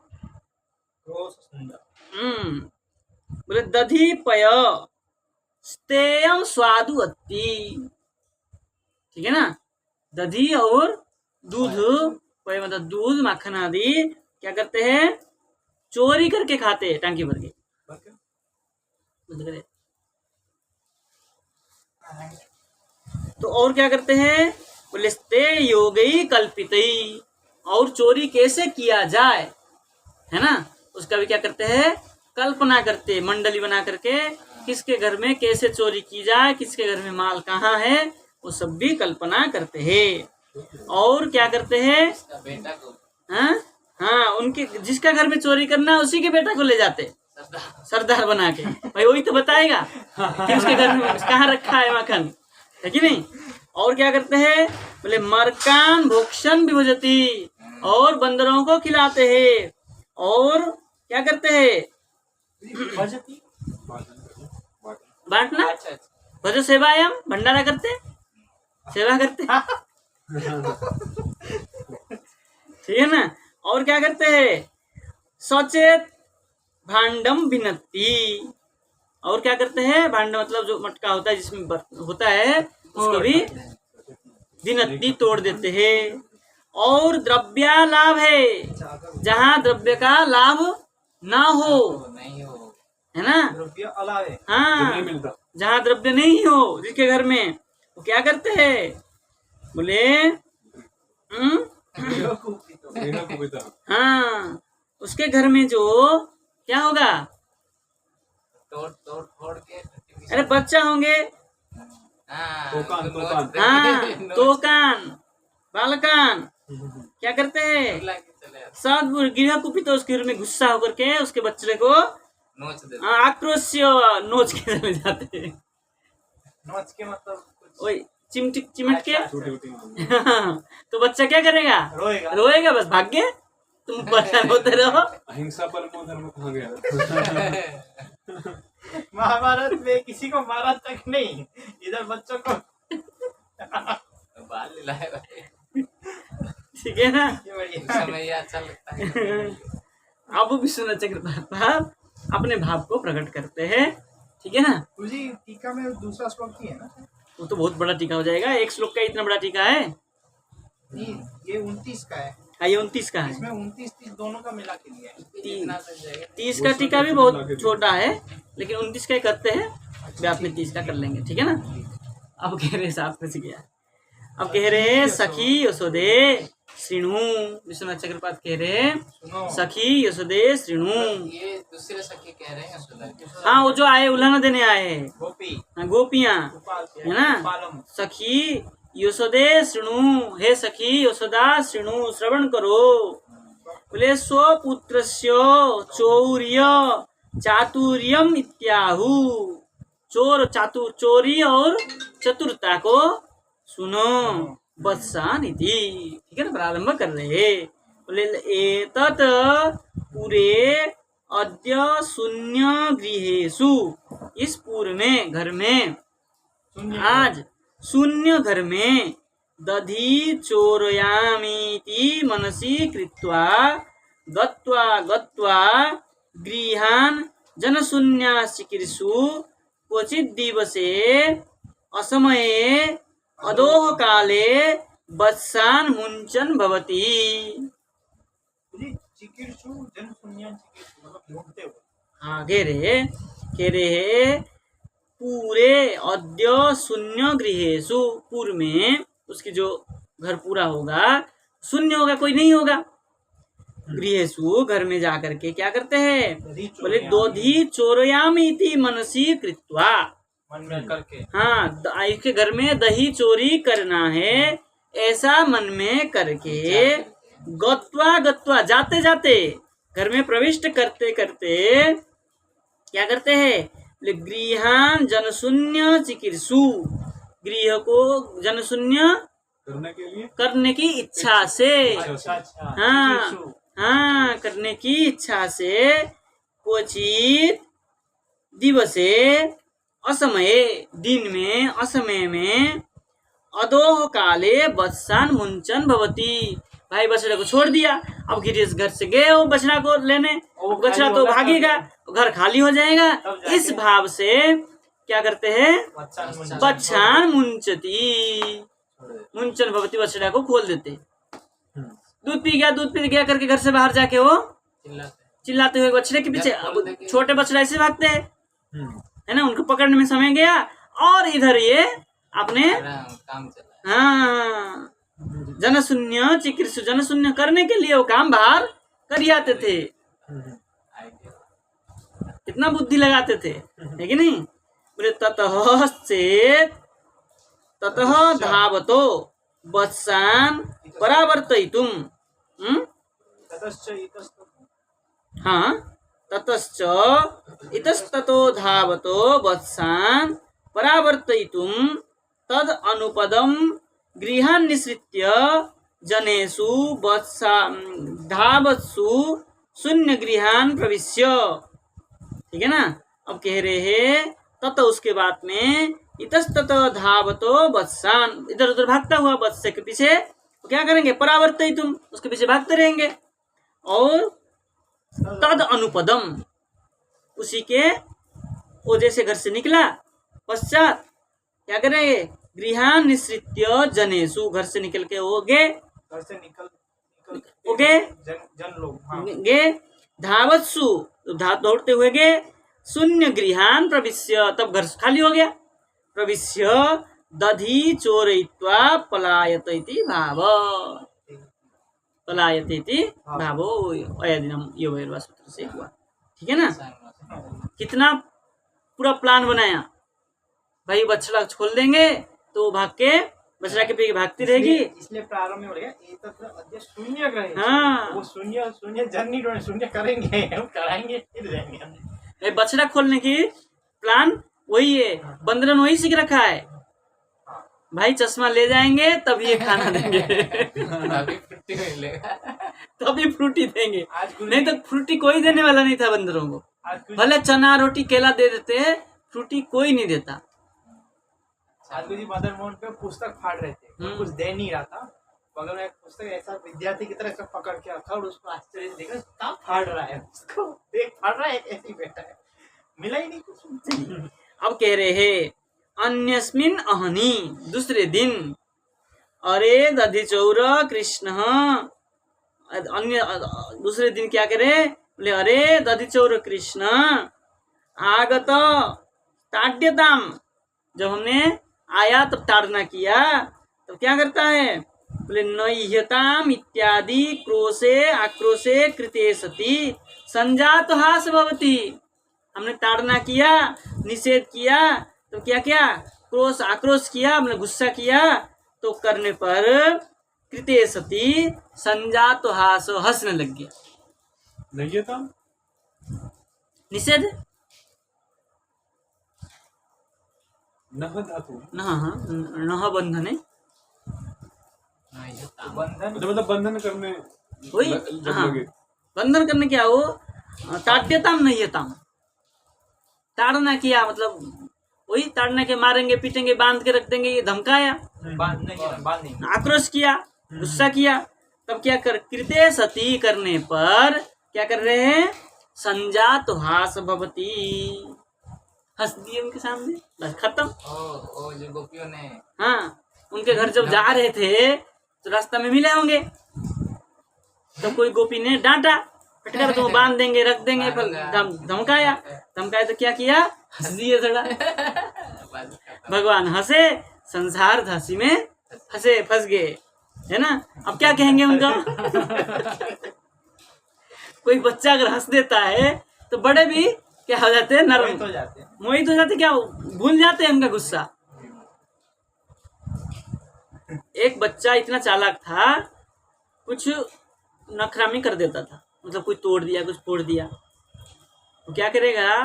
बोले दधी पय स्तेयम स्वादु अत्ति, ठीक है ना। दधी और दूध, पय मतलब दूध माखन आदि क्या करते हैं, चोरी करके खाते हैं, टांकी भर के। तो और क्या करते हैं, बोले स्ते योगई कल्पितई, और चोरी कैसे किया जाए, है ना, उसका भी क्या करते हैं, कल्पना करते, मंडली बना करके किसके घर में कैसे चोरी की जाए, किसके घर में माल कहाँ है, वो सब भी कल्पना करते हैं। और क्या करते हैं, हाँ उनके जिसका घर में चोरी करना है उसी के बेटा को ले जाते सरदार बना के, भाई वही तो बताएगा कि उसके घर में कहाँ रखा है माखन, है कि नहीं। और क्या करते हैं, बोले मरकान भोक्षण विभजती, और बंदरों को खिलाते हैं और क्या करते हैं भजती बांटना अच्छा भजो सेवायाम भंडारा करते सेवा करते ठीक है ना। और क्या करते हैं सचेत भांडम भिन्नति और क्या करते हैं भांड मतलब जो मटका होता है जिसमें होता है उसको भी भिन्नति तोड़ देते हैं। और द्रव्या लाभ है जहाँ द्रव्य का लाभ ना हो नहीं हो है ना द्रव्य अलावे हाँ नहीं मिलता। जहाँ द्रव्य नहीं हो जिसके घर में वो क्या करते हैं बोले बिना कुपिता हाँ उसके घर में जो क्या होगा तोड़ तोड़ फोड़ के अरे बच्चा होंगे तोकान हाँ तोकान बालकान क्या करते हैं सब गृह कुपित उसके घर में गुस्सा होकर के उसके बच्चे को नोच दे आक्रोश से नोच के चले जाते हैं नोच के मतलब कुछ वही चिमट के छोटी छोटी तो बच्चा क्या करेगा रोएगा रोएगा बस भाग गए तुम परेशान होते रहो अहिंसा परमो धर्म कहाँ गया महाभारत में किसी को मारा तक नहीं इधर बच्चों को बाल लाए ठीक है ना ये बढ़िया समय ये अच्छा लगता है। अब विष्णु चक्रपात अपने भाव को प्रकट करते हैं ठीक है ना। जी टीका में दूसरा श्लोक ही है ना वो तो बहुत बड़ा टीका हो जाएगा एक श्लोक का इतना बड़ा टीका है ये 29 का है ये 29 का है इसमें 29-30 दोनों का मिला के लिया है कितना तक जाएगा 30 का टीका भी बहुत छोटा है लेकिन 29 का ही करते हैं व्याप में 30 का कर लेंगे ठीक है ना। अब कह रहे साथ में गया अब कह रहे सखी यशोदे श्रीणु विश्वनाथ चक्रपात कह रहे सुनो सखी यशोदे श्रीणु ये दूसरे सखी कह रहे हैं सुधा के। हाँ वो जो आए उल्लान देने आए हैं गोपी हाँ गोपियाँ गोपाल है ना गोपालम सखी यशोदे श्रृणु हे सखी यशोदा श्रृणु श्रवण करो बोले स्वपुत्रस्य चौर्य चातुर्यम इत्याहु चोरी और चतुरता को सुनो वत्सानिति ठीक है ना प्रारंभ कर रहे बोले एतत् पूरे अद्य शून्य गृहेषु इस पूर्व में घर में आज शून्य घर में दधि चोरयामीति मनसि कृत्वा गत्वा गत्वा गृहान् जनशून्याश्चिकीर्षु क्वचित् दिवसे असमये अदोह काले वत्सान् मुञ्चन् भवति चिकीर्षु जनशून्यान् चिकीर्षु मतलब ढूंढते हुए हाँ कह रहे पूरे अद्य शून्य गृहेषु पूर्व में उसकी जो घर पूरा होगा शून्य होगा कोई नहीं होगा गृहेषु घर में जाकर के क्या करते हैं बोले दोधी चोरयामीति मनसी कृत्वा मन में करके हाँ इसके घर में दही चोरी करना है ऐसा मन में करके गत्वा गत्वा जाते जाते घर में प्रविष्ट करते करते क्या करते हैं गृहान जनशून्य चिकीर्षु गृह को जनशून्य करने की इच्छा से अच्छा हाँ हाँ करने की इच्छा से क्वचित दिवसे असमये दिन में असमय में अदोह काले वत्सान मुंचन भवती भाई बछड़ा को छोड़ दिया अब गिरीश घर से गए हो बछड़ा को लेने बछड़ा तो भागेगा घर खाली हो जाएगा इस भाव से क्या करते हैं बच्छान मुंचती मुंचन भवती बछड़ा को खोल देते दूध पी गया करके घर से बाहर जाके वो चिल्लाते हुए बछड़े के पीछे छोटे बछड़ा ऐसे भागते हैं है ना उनको पकड़ने में समय गया और इधर ये अपने काम चला हाँ जनशून्य चिकित्सु जनशून्य करने के लिए वो काम बाहर कर आते थे कितना बुद्धि लगाते थे है कि नहीं बोले ततः चेत ततः धावतो वत्सान परावर्तयितुम हाँ ततश्च इतस्ततो धावतो वत्सान परावर्तयितुम तद अनुपदम गृहान् निसृत्य जनेषु वत्सा धावत्सु शून्य गृहान प्रविश्य। ठीक है ना। अब कह रहे हैं तत उसके बाद में इतस्तत धावतो वत्सान, इधर उधर भागता हुआ वत्स के पीछे तो क्या करेंगे, परावर्तय तुम, उसके पीछे भागते रहेंगे। और तद अनुपदम, उसी के वो जैसे घर से निकला पश्चात क्या करेंगे, गृहान निश्रित्य जनेषु, घर से निकल के हो गए, घर से निकल हो गए जन लोग, हाँ। गे धावत्सु, दौड़ते हुए गए, शून्य गृहान प्रविश्य, तब घर खाली हो गया, प्रविश्य दधि चोरयित्वा पलायत इति भाव, पलायत इति भावो अयदिनम योगैर्वा सूत्र से हुआ। ठीक है ना। कितना पूरा प्लान बनाया भाई, बछड़ा छोड़ देंगे तो भाग के बछड़ा के पीछे भागती रहेगी। इसलिए प्रारंभ में बोलेगा एतत्र अद्य शून्य ग्रह, हाँ। वो शून्य शून्य जन नहीं ढूंढे, शून्य करेंगे, हम कराएंगे फिर जाएंगे। ये बछड़ा खोलने की प्लान वही है, बंदरन वही सीख रखा है भाई, चश्मा ले जाएंगे तब ये खाना देंगे अभी फ्रूटी मिलेगा। तभी फ्रूटी देंगे, आज गुरु नहीं तो फ्रूटी कोई देने वाला नहीं था बंदरों को। भले चना रोटी केला दे देते, फ्रूटी कोई नहीं देता। आज गुरु जी मदन मोहन पे पुस्तक फाड़ रहे थे, कुछ दे नहीं रहा था, बगल में एक पुस्तक ऐसा विद्यार्थी की तरह सब पकड़ के रखा और उसको आश्चर्य से देखा कहाँ फाड़ रहा है, उसको देख फाड़ रहा है, ऐसे ही बैठा है, मिला ही नहीं कुछ। अब कह रहे हैं अन्यस्मिन अहनी, दूसरे दिन, अरे दधिचौर कृष्ण, अन्य दूसरे दिन क्या करे, बोले अरे दधिचौर कृष्ण आगत ताड्यताम, जब हमने आया तब ताड़ना किया, तब क्या करता है, बोले नह्यताम इत्यादि क्रोशे आक्रोशे कृते सति संजात हास भवति, हमने ताड़ना किया, निषेध किया, तो क्या क्या, क्रोश आक्रोश किया, मतलब गुस्सा किया, तो करने पर कृते सती संजात हास, हंसने लग गया। नहीं था निषेध नह धातु, नह बंधने, बंधन मतलब बंधन करने वही, जब हाँ, लगे। बंधन करने क्या हो, ताड्यताम नह्यताम, ताड़ना किया मतलब वही ताड़ना के, मारेंगे पीटेंगे बांध के रख देंगे, ये धमकाया, बांध नहीं, आक्रोश किया, गुस्सा किया, तब क्या कर, कृते सती करने पर क्या कर रहे हैं, संजात हास भवती, हंस दिए उनके सामने, बस खत्म। ओ जो गोपियों ने, हाँ, उनके घर जब जा रहे थे तो रास्ता में मिले होंगे, तब कोई गोपी ने डांटा, फटकर तो बांध देंगे रख देंगे, पर धमकाया, तो क्या किया, हंस दिए थोड़ा, भगवान हंसे, संसार हंसी में हंसे, फंस गए, है ना। अब क्या कहेंगे उनका कोई बच्चा अगर हंस देता है तो बड़े भी क्या हो जाते हैं, नरम तो जाते हैं, मोहित हो जाते, क्या भूल जाते हैं उनका गुस्सा। एक बच्चा इतना चालाक था, कुछ नखरामी कर देता था, मतलब कुछ तोड़ दिया, कुछ फोड़ दिया, तो क्या करेगा,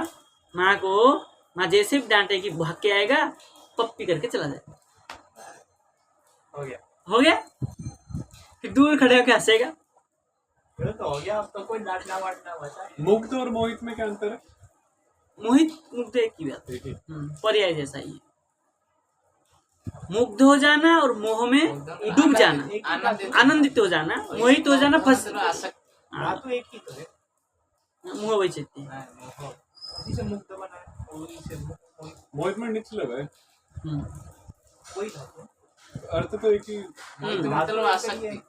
माँ को, माँ जैसे भी डांटेगी भाग के आएगा, पप्पी करके चला जाएगा, हो गया, फिर दूर खड़े होकर हंसेगा, तो हो गया। अब तो कोई डांटना वाटना बचा। मुग्ध और मोहित में क्या अंतर है? मोहित मुग्ध एक ही बात, ठीक है। पर्याय जैसा ही है, मुग्ध हो जाना और मोह में डूब जाना, आनंदित हो जाना, मोहित हो जाना, फंस, हाँ तो एक ही तो है, मोह वही चलती है। उसी से मुक्त बना है, उसी से मुक्त, मोहित में निच लगा है, कोई धातु, अर्थ तो एक ही। मतलब आसक्ति,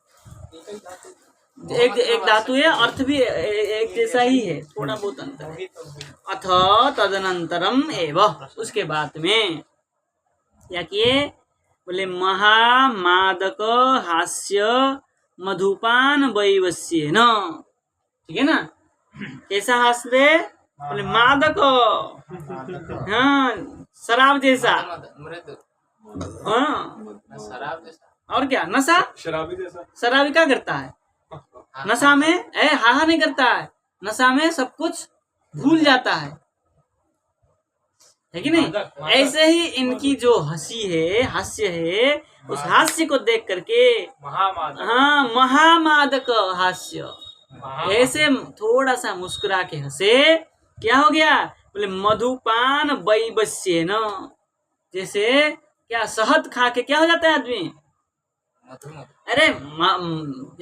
एक धातु है, अर्थ भी एक जैसा ही है, थोड़ा बहुत अंतर है। अथ तदनंतरम एवं, उसके बाद में क्या किए, बोले महामादक हास्य मधुपान वैवस्येन, ठीक है ना। कैसा हास्य, बोले मादक, हाँ शराब जैसा, मृदु, हाँ, शराब जैसा, और क्या, नशा, शराबी जैसा। शराबी क्या करता है, नशा में हाहा नहीं करता है, नशा में सब कुछ भूल जाता है है कि नहीं? ऐसे ही इनकी जो हंसी है, हास्य है, उस हास्य को देख करके, महामादक हाँ, महामादक हास्य, ऐसे थोड़ा सा मुस्कुरा के हंसे, क्या हो गया? बोले मधुपान वैबस्य न, जैसे क्या शहद खा के क्या हो जाता है आदमी? मधुमत अरे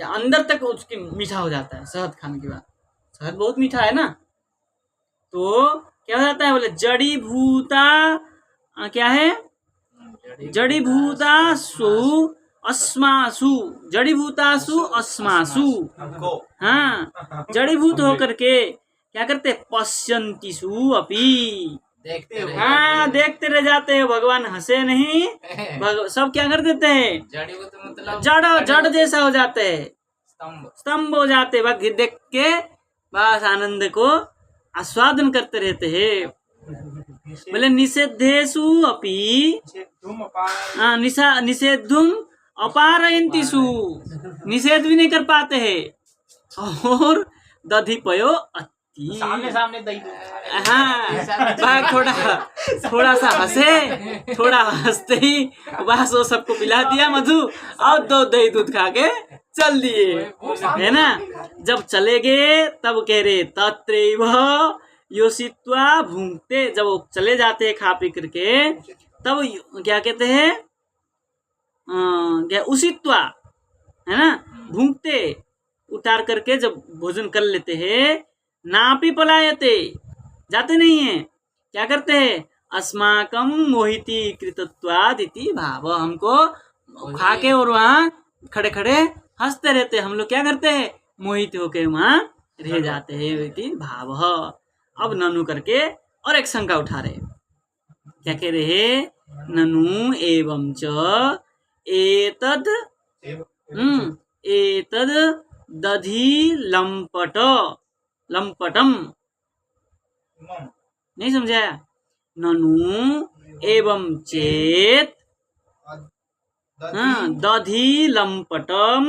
अंदर तक उसकी मीठा हो जाता है शहद खाने के बाद। शहद बहुत मीठा है ना, तो क्या हो जाता है? बोले जड़ी भूता, क्या है? जड़ी भूतासु अस्मासु, जड़ी भूतासु अस्मासु, हमको हाँ, जड़ीभूत होकर के क्या करते? पश्यंतिसु अपि, देखते रह हाँ, देखते रह जाते हैं। भगवान हंसे नहीं, सब क्या कर देते हैं? जड़ी बुत मतलब जड़ जैसा हो जाते हैं, स्तंभ स्तंभ हो जाते हैं। बस देख के बस आनंद को आस्वादन करते रहते हैं। बोले निषेधेषु अपि, हाँ, निषेधुम अपारयन्तिषु, निषेध भी नहीं कर पाते हैं। और दधिपयो अति, सामने दही दूध खा रहे हैं। हाँ, बस थोड़ा सा हंसे, थोड़ा हंसते ही बस वो सबको पिला दिया मधु, और दो दही दूध खा के चल दिए, है ना? जब चले गए तब कह रहे तत्रैव योषित्वा भुंक्ते, जब वो चले जाते हैं खा पी करके, तब क्या कहते हैं? क्या उषित्वा, है ना? भुंक्ते, उतार करके जब भोजन कर लेते हैं, नापि पलायते, जाते नहीं है, क्या करते हैं? अस्माकं मोहिती कृतत्वाद इति भाव, हमको खा के और वहाँ खड़े खड़े हंसते रहते, हम लोग क्या करते हैं? मोहित होके वहाँ रह जाते हैं, इति भाव। अब ननु करके और एक शंका उठा रहे, क्या कह रहे? ननु एवं च एतद एतद दधि लंपटम, नहीं समझाया? ननु एवं चेत, हाँ, दधि लंपटम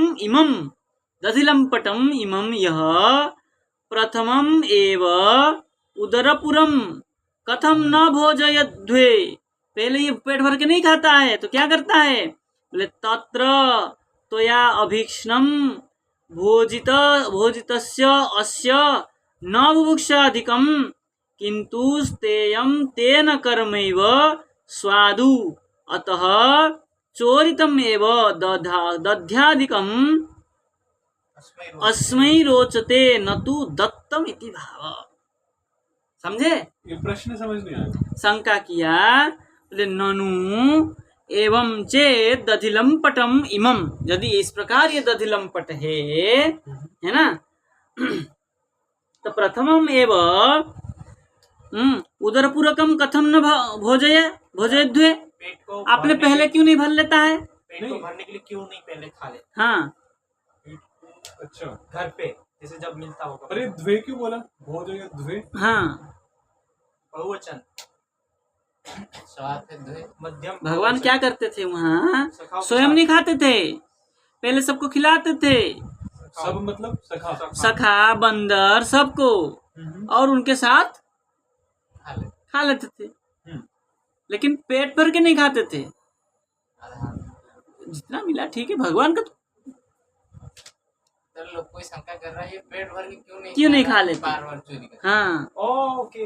इमम यह प्रथमम एव उदरपुरम कथम न भोजयध्वे, पहले ये पेट भर के नहीं खाता है तो क्या करता है? बोले तत्र त्वया अभीक्ष्णम भोजितस्य अस्य न बुभुक्षाधिकम किंतु स्तेयं तेन कर्मैव स्वादु अतः चोरितम एव दध्याधिकम अस्मै रोचते न तु दत्तम इति भाव। समझे? ये प्रश्न समझ नहीं आया। शंका किया, बोले ननु एवं चेत दधिलंपटम इमम, यदि इस प्रकार ये दधिलंपट है ना, तो प्रथमम एव उदरपूरकम कथम न भोजयध्वे, पेट को आपने पहले क्यों नहीं भर लेता है? पेट को भरने के लिए क्यों नहीं पहले खा ले? हाँ, अच्छा, घर पे जैसे जब मिलता होगा। अरे द्वे क्यों बोला? भोज या द्वे? हाँ, बहुवचन स्वाद द्वे मध्यम भगवान क्या करते थे वहाँ? सखाओ के स्वयं साथ। नहीं खाते थे, पहले सबको खिलाते थे, सब मतलब सखा। सखा बंदर सबको, और उनके साथ खा ले खा लेते थे, लेकिन पेट भर के नहीं खाते थे। आधा जितना मिला ठीक है, भगवान का तो तो लोग कोई शंका कर रहा है ये पेट भर के क्यों नहीं खा खा रहा है? लेते? बार-बार चोरी कर हाँ, ओके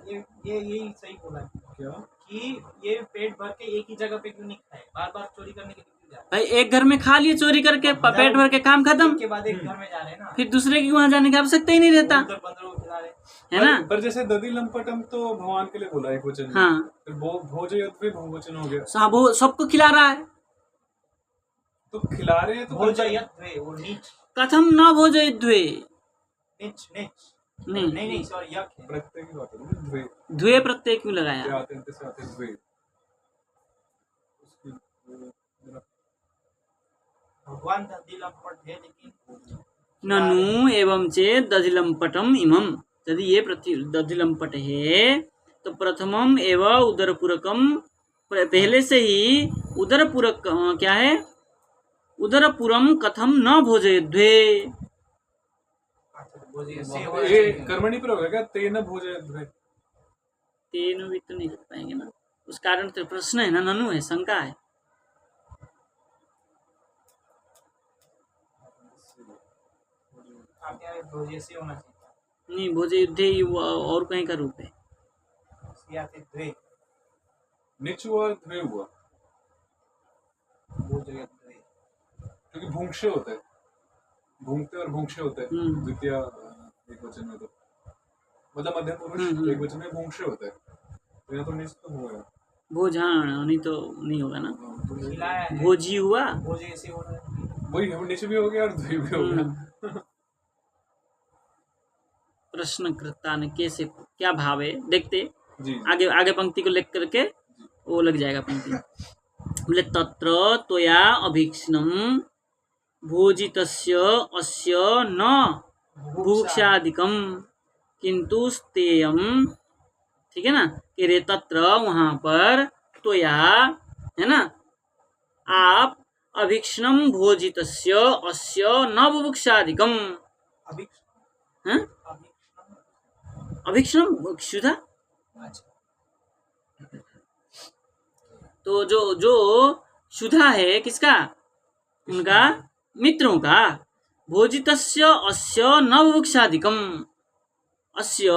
ये यही सही बोला है क्या? कि ये पेट भर के एक ही जगह पे क्यों नहीं खाए, बार बार चोरी करने के लिए क्यों जा रहे भाई एक घर में खा लिए चोरी करके, पेट भर के काम हैं? खत्म, एक के बाद एक घर में जा रहे हैं ना, फिर दूसरे के वहाँ जाने की आवश्यकता ही नहीं रहता, उधर बंदरों को खिला रहे हैं। है ना? पर जैसे दधि लंपटम तो भगवान के लिए बोला एक वचन में। हाँ, फिर भोज या द्वे बहुवचन हो गया, सब वो सबको खिला रहा है, तो खिला रहे हैं तो भोजयध्वे, वो नीच कथम न भोजयध्वे, नीच नीच नहीं, नहीं सॉरी यक है। प्रत्यय की बात है ना, द्वे द्वे प्रत्यय क्यों से लगाया? आते हैं से आते हैं द्वे। उसकी भगवान दधि लंपट है लेकिन ननु एवं चेत दधिलंपटम इमम, यदि ये दधिलंपट है तो प्रथमम एवं उदरपूरकम, पहले से ही उदरपूरक क्या है? उदरपुरम कथम न भोजयध्वे, भोजय से ये कर्मणि पर होगा क्या? तेन भोज या द्वे? तेन भी तो नहीं लिख पाएंगे ना, उस कारण तो प्रश्न है ना, ननु है, शंका है। आपके यहाँ भोजे से होना चाहिए नहीं, भोजे युद्धे और कहीं का रूप है। या फिर द्वे निच हुआ द्वे हुआ, वो जगह द्वे क्योंकि भूंक्षे होते हैं, भूंगते और भूंक्षे होते हैं द्वितीय एक वचन में, तो मतलब मध्यम पुरुष एक वचन में भूंक्षे होते हैं, तो यहाँ तो निच तो हुआ। भोज, हाँ, नहीं तो नहीं होगा ना, खिलाया है भोजी हुआ। भोजे से होना चाहिए। वही हम निच भी हो गया और द्वे भी हो गया। प्रश्नकर्ता ने कैसे, क्या भाव है देखते, जी आगे आगे पंक्ति को लेख करके वो लग जाएगा पंक्ति। बोले तत्र त्वया अभीक्ष्णम भोजितस्य अस्य न बुभुक्षादिकम किंतु स्तेयम, ठीक है ना, कि रे तत्र वहां पर, त्वया है ना, आप अभीक्ष्णम भोजितस्य अस्य न बुभुक्षादिकम, अभी हैं, अभीक्ष्णम क्षुधा, अच्छा तो जो क्षुधा है किसका, उनका मित्रों का, भोजितस्य अस्य न बुभुक्षादिकम, अस्य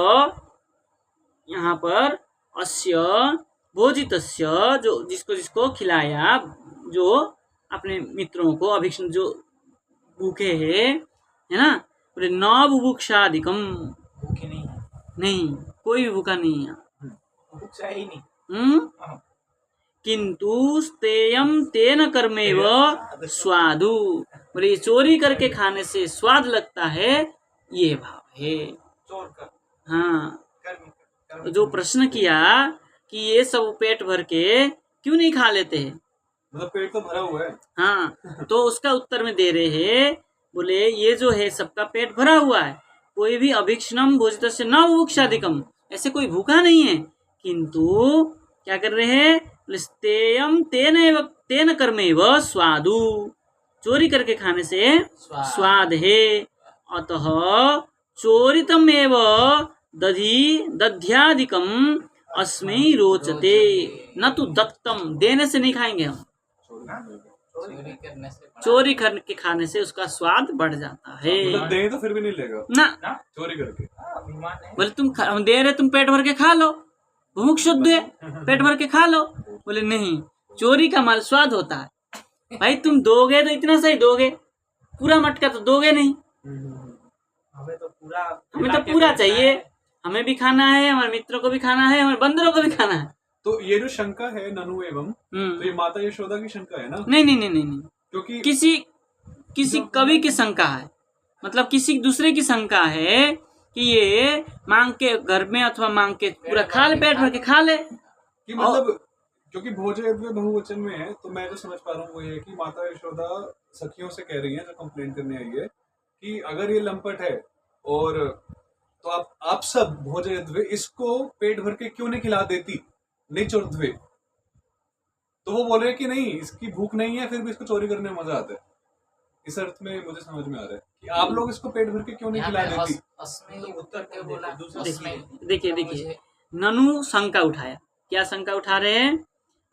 यहाँ पर अस्य भोजितस्य, जो जिसको जिसको खिलाया, जो अपने मित्रों को, अभीक्ष्ण जो भूखे है ना, बोले न बुभुक्षादिकम, भूखे नहीं है, नहीं कोई भी भूखा नहीं है, भूखा ही नहीं। हाँ। किंतु स्तेयम तेन कर्मेव स्वादु, बोले चोरी करके खाने से स्वाद लगता है, ये भाव है। चोर कर हाँ, कर्म जो प्रश्न किया कि ये सब पेट भर के क्यों नहीं खा लेते हैं, मतलब पेट तो भरा हुआ है। हाँ, तो उसका उत्तर में दे रहे हैं, बोले ये जो है सबका पेट भरा हुआ है, कोई भी अभीक्ष्णम भोजितस्य न बुभुक्षादिकम, ऐसे कोई भूखा नहीं है, किंतु क्या कर रहे हैं, स्तेयम तेन कर्मेव स्वादु, चोरी करके खाने से स्वाद है, अतः चोरितमेव दध्यादिकम अस्मै रोचते, न तो दत्तम, देने से नहीं खाएंगे हम, चोरी करने से चोरी करके खाने से उसका स्वाद बढ़ जाता है मतलब दे तो फिर भी नहीं लेगा ना। चोरी करके। अभिमान है। बोले हम दे रहे, तुम पेट भर के खा लो, भूख शुद्ध है, पेट भर के खा लो, बोले नहीं, चोरी का माल स्वाद होता है, भाई तुम दोगे तो इतना सही दोगे, पूरा मटका तो दोगे नहीं, हमें तो पूरा चाहिए, हमें भी खाना है, हमारे मित्रों को भी खाना है, हमारे बंदरों को भी खाना है। तो ये जो शंका है ननु एवं, तो ये माता यशोदा की शंका है ना, नहीं नहीं नहीं नहीं नहीं, क्योंकि किसी कवि की शंका है, मतलब किसी दूसरे की शंका है कि ये मांग के घर में अथवा मांग के पूरा खा ले, पेट भर के खा ले, कि मतलब क्योंकि भोजे बहुवचन में है, तो मैं जो समझ पा रहा हूँ वो ये है कि माता यशोदा सखियों से कह रही है, जो कंप्लेन करने आई है, कि अगर ये लंपट है और तो आप सब भोजे इसको पेट भर के क्यों नहीं खिला देती, निच और द्वे। तो वो बोल रहे हैं कि नहीं, इसकी भूख नहीं है, फिर भी इसको चोरी करने में मजा आता है। इस अर्थ में मुझे समझ में आ रहा है कि आप लोग इसको पेट भर के क्यों नहीं खिला देती। अस्मै उत्तर क्यों बोला, देखिए, देखिए ननु शंका उठाया, क्या शंका उठा रहे हैं,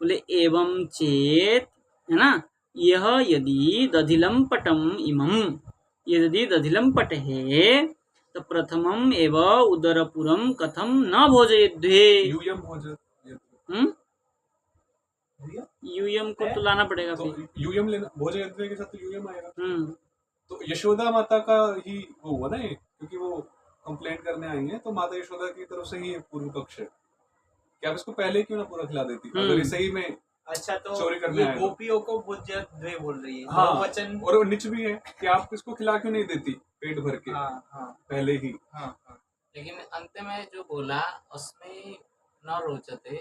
बोले एवं चेत, है ना, यह यदि दधिलम पटम इमम, यदि दधिलम पट है तो प्रथमम एव उदरपुरम कथम न भोजयेद्वे, यूयम भोज, यूयम को तो लाना पड़ेगा तो फिर, यूयम लेना, भोजयद्वे के साथ तो यूयम आएगा। तो यशोदा माता का ही वो हुआ ना ये, क्योंकि वो कंप्लेंट करने आई है, तो माता यशोदा की तरफ से ही पूर्व पक्ष है कि आप इसको पहले क्यों ना पूरा खिला देती, अगर ये सही में अच्छा, तो चोरी करने ये आए। गोपियों को भोज्य द्वे बोल रही है, हाँ, वचन। और निच भी है कि आप इसको खिला क्यों नहीं देती पेट भर के, हाँ हाँ पहले ही। हाँ हाँ। लेकिन अंत में जो बोला अस्मै न रोचते,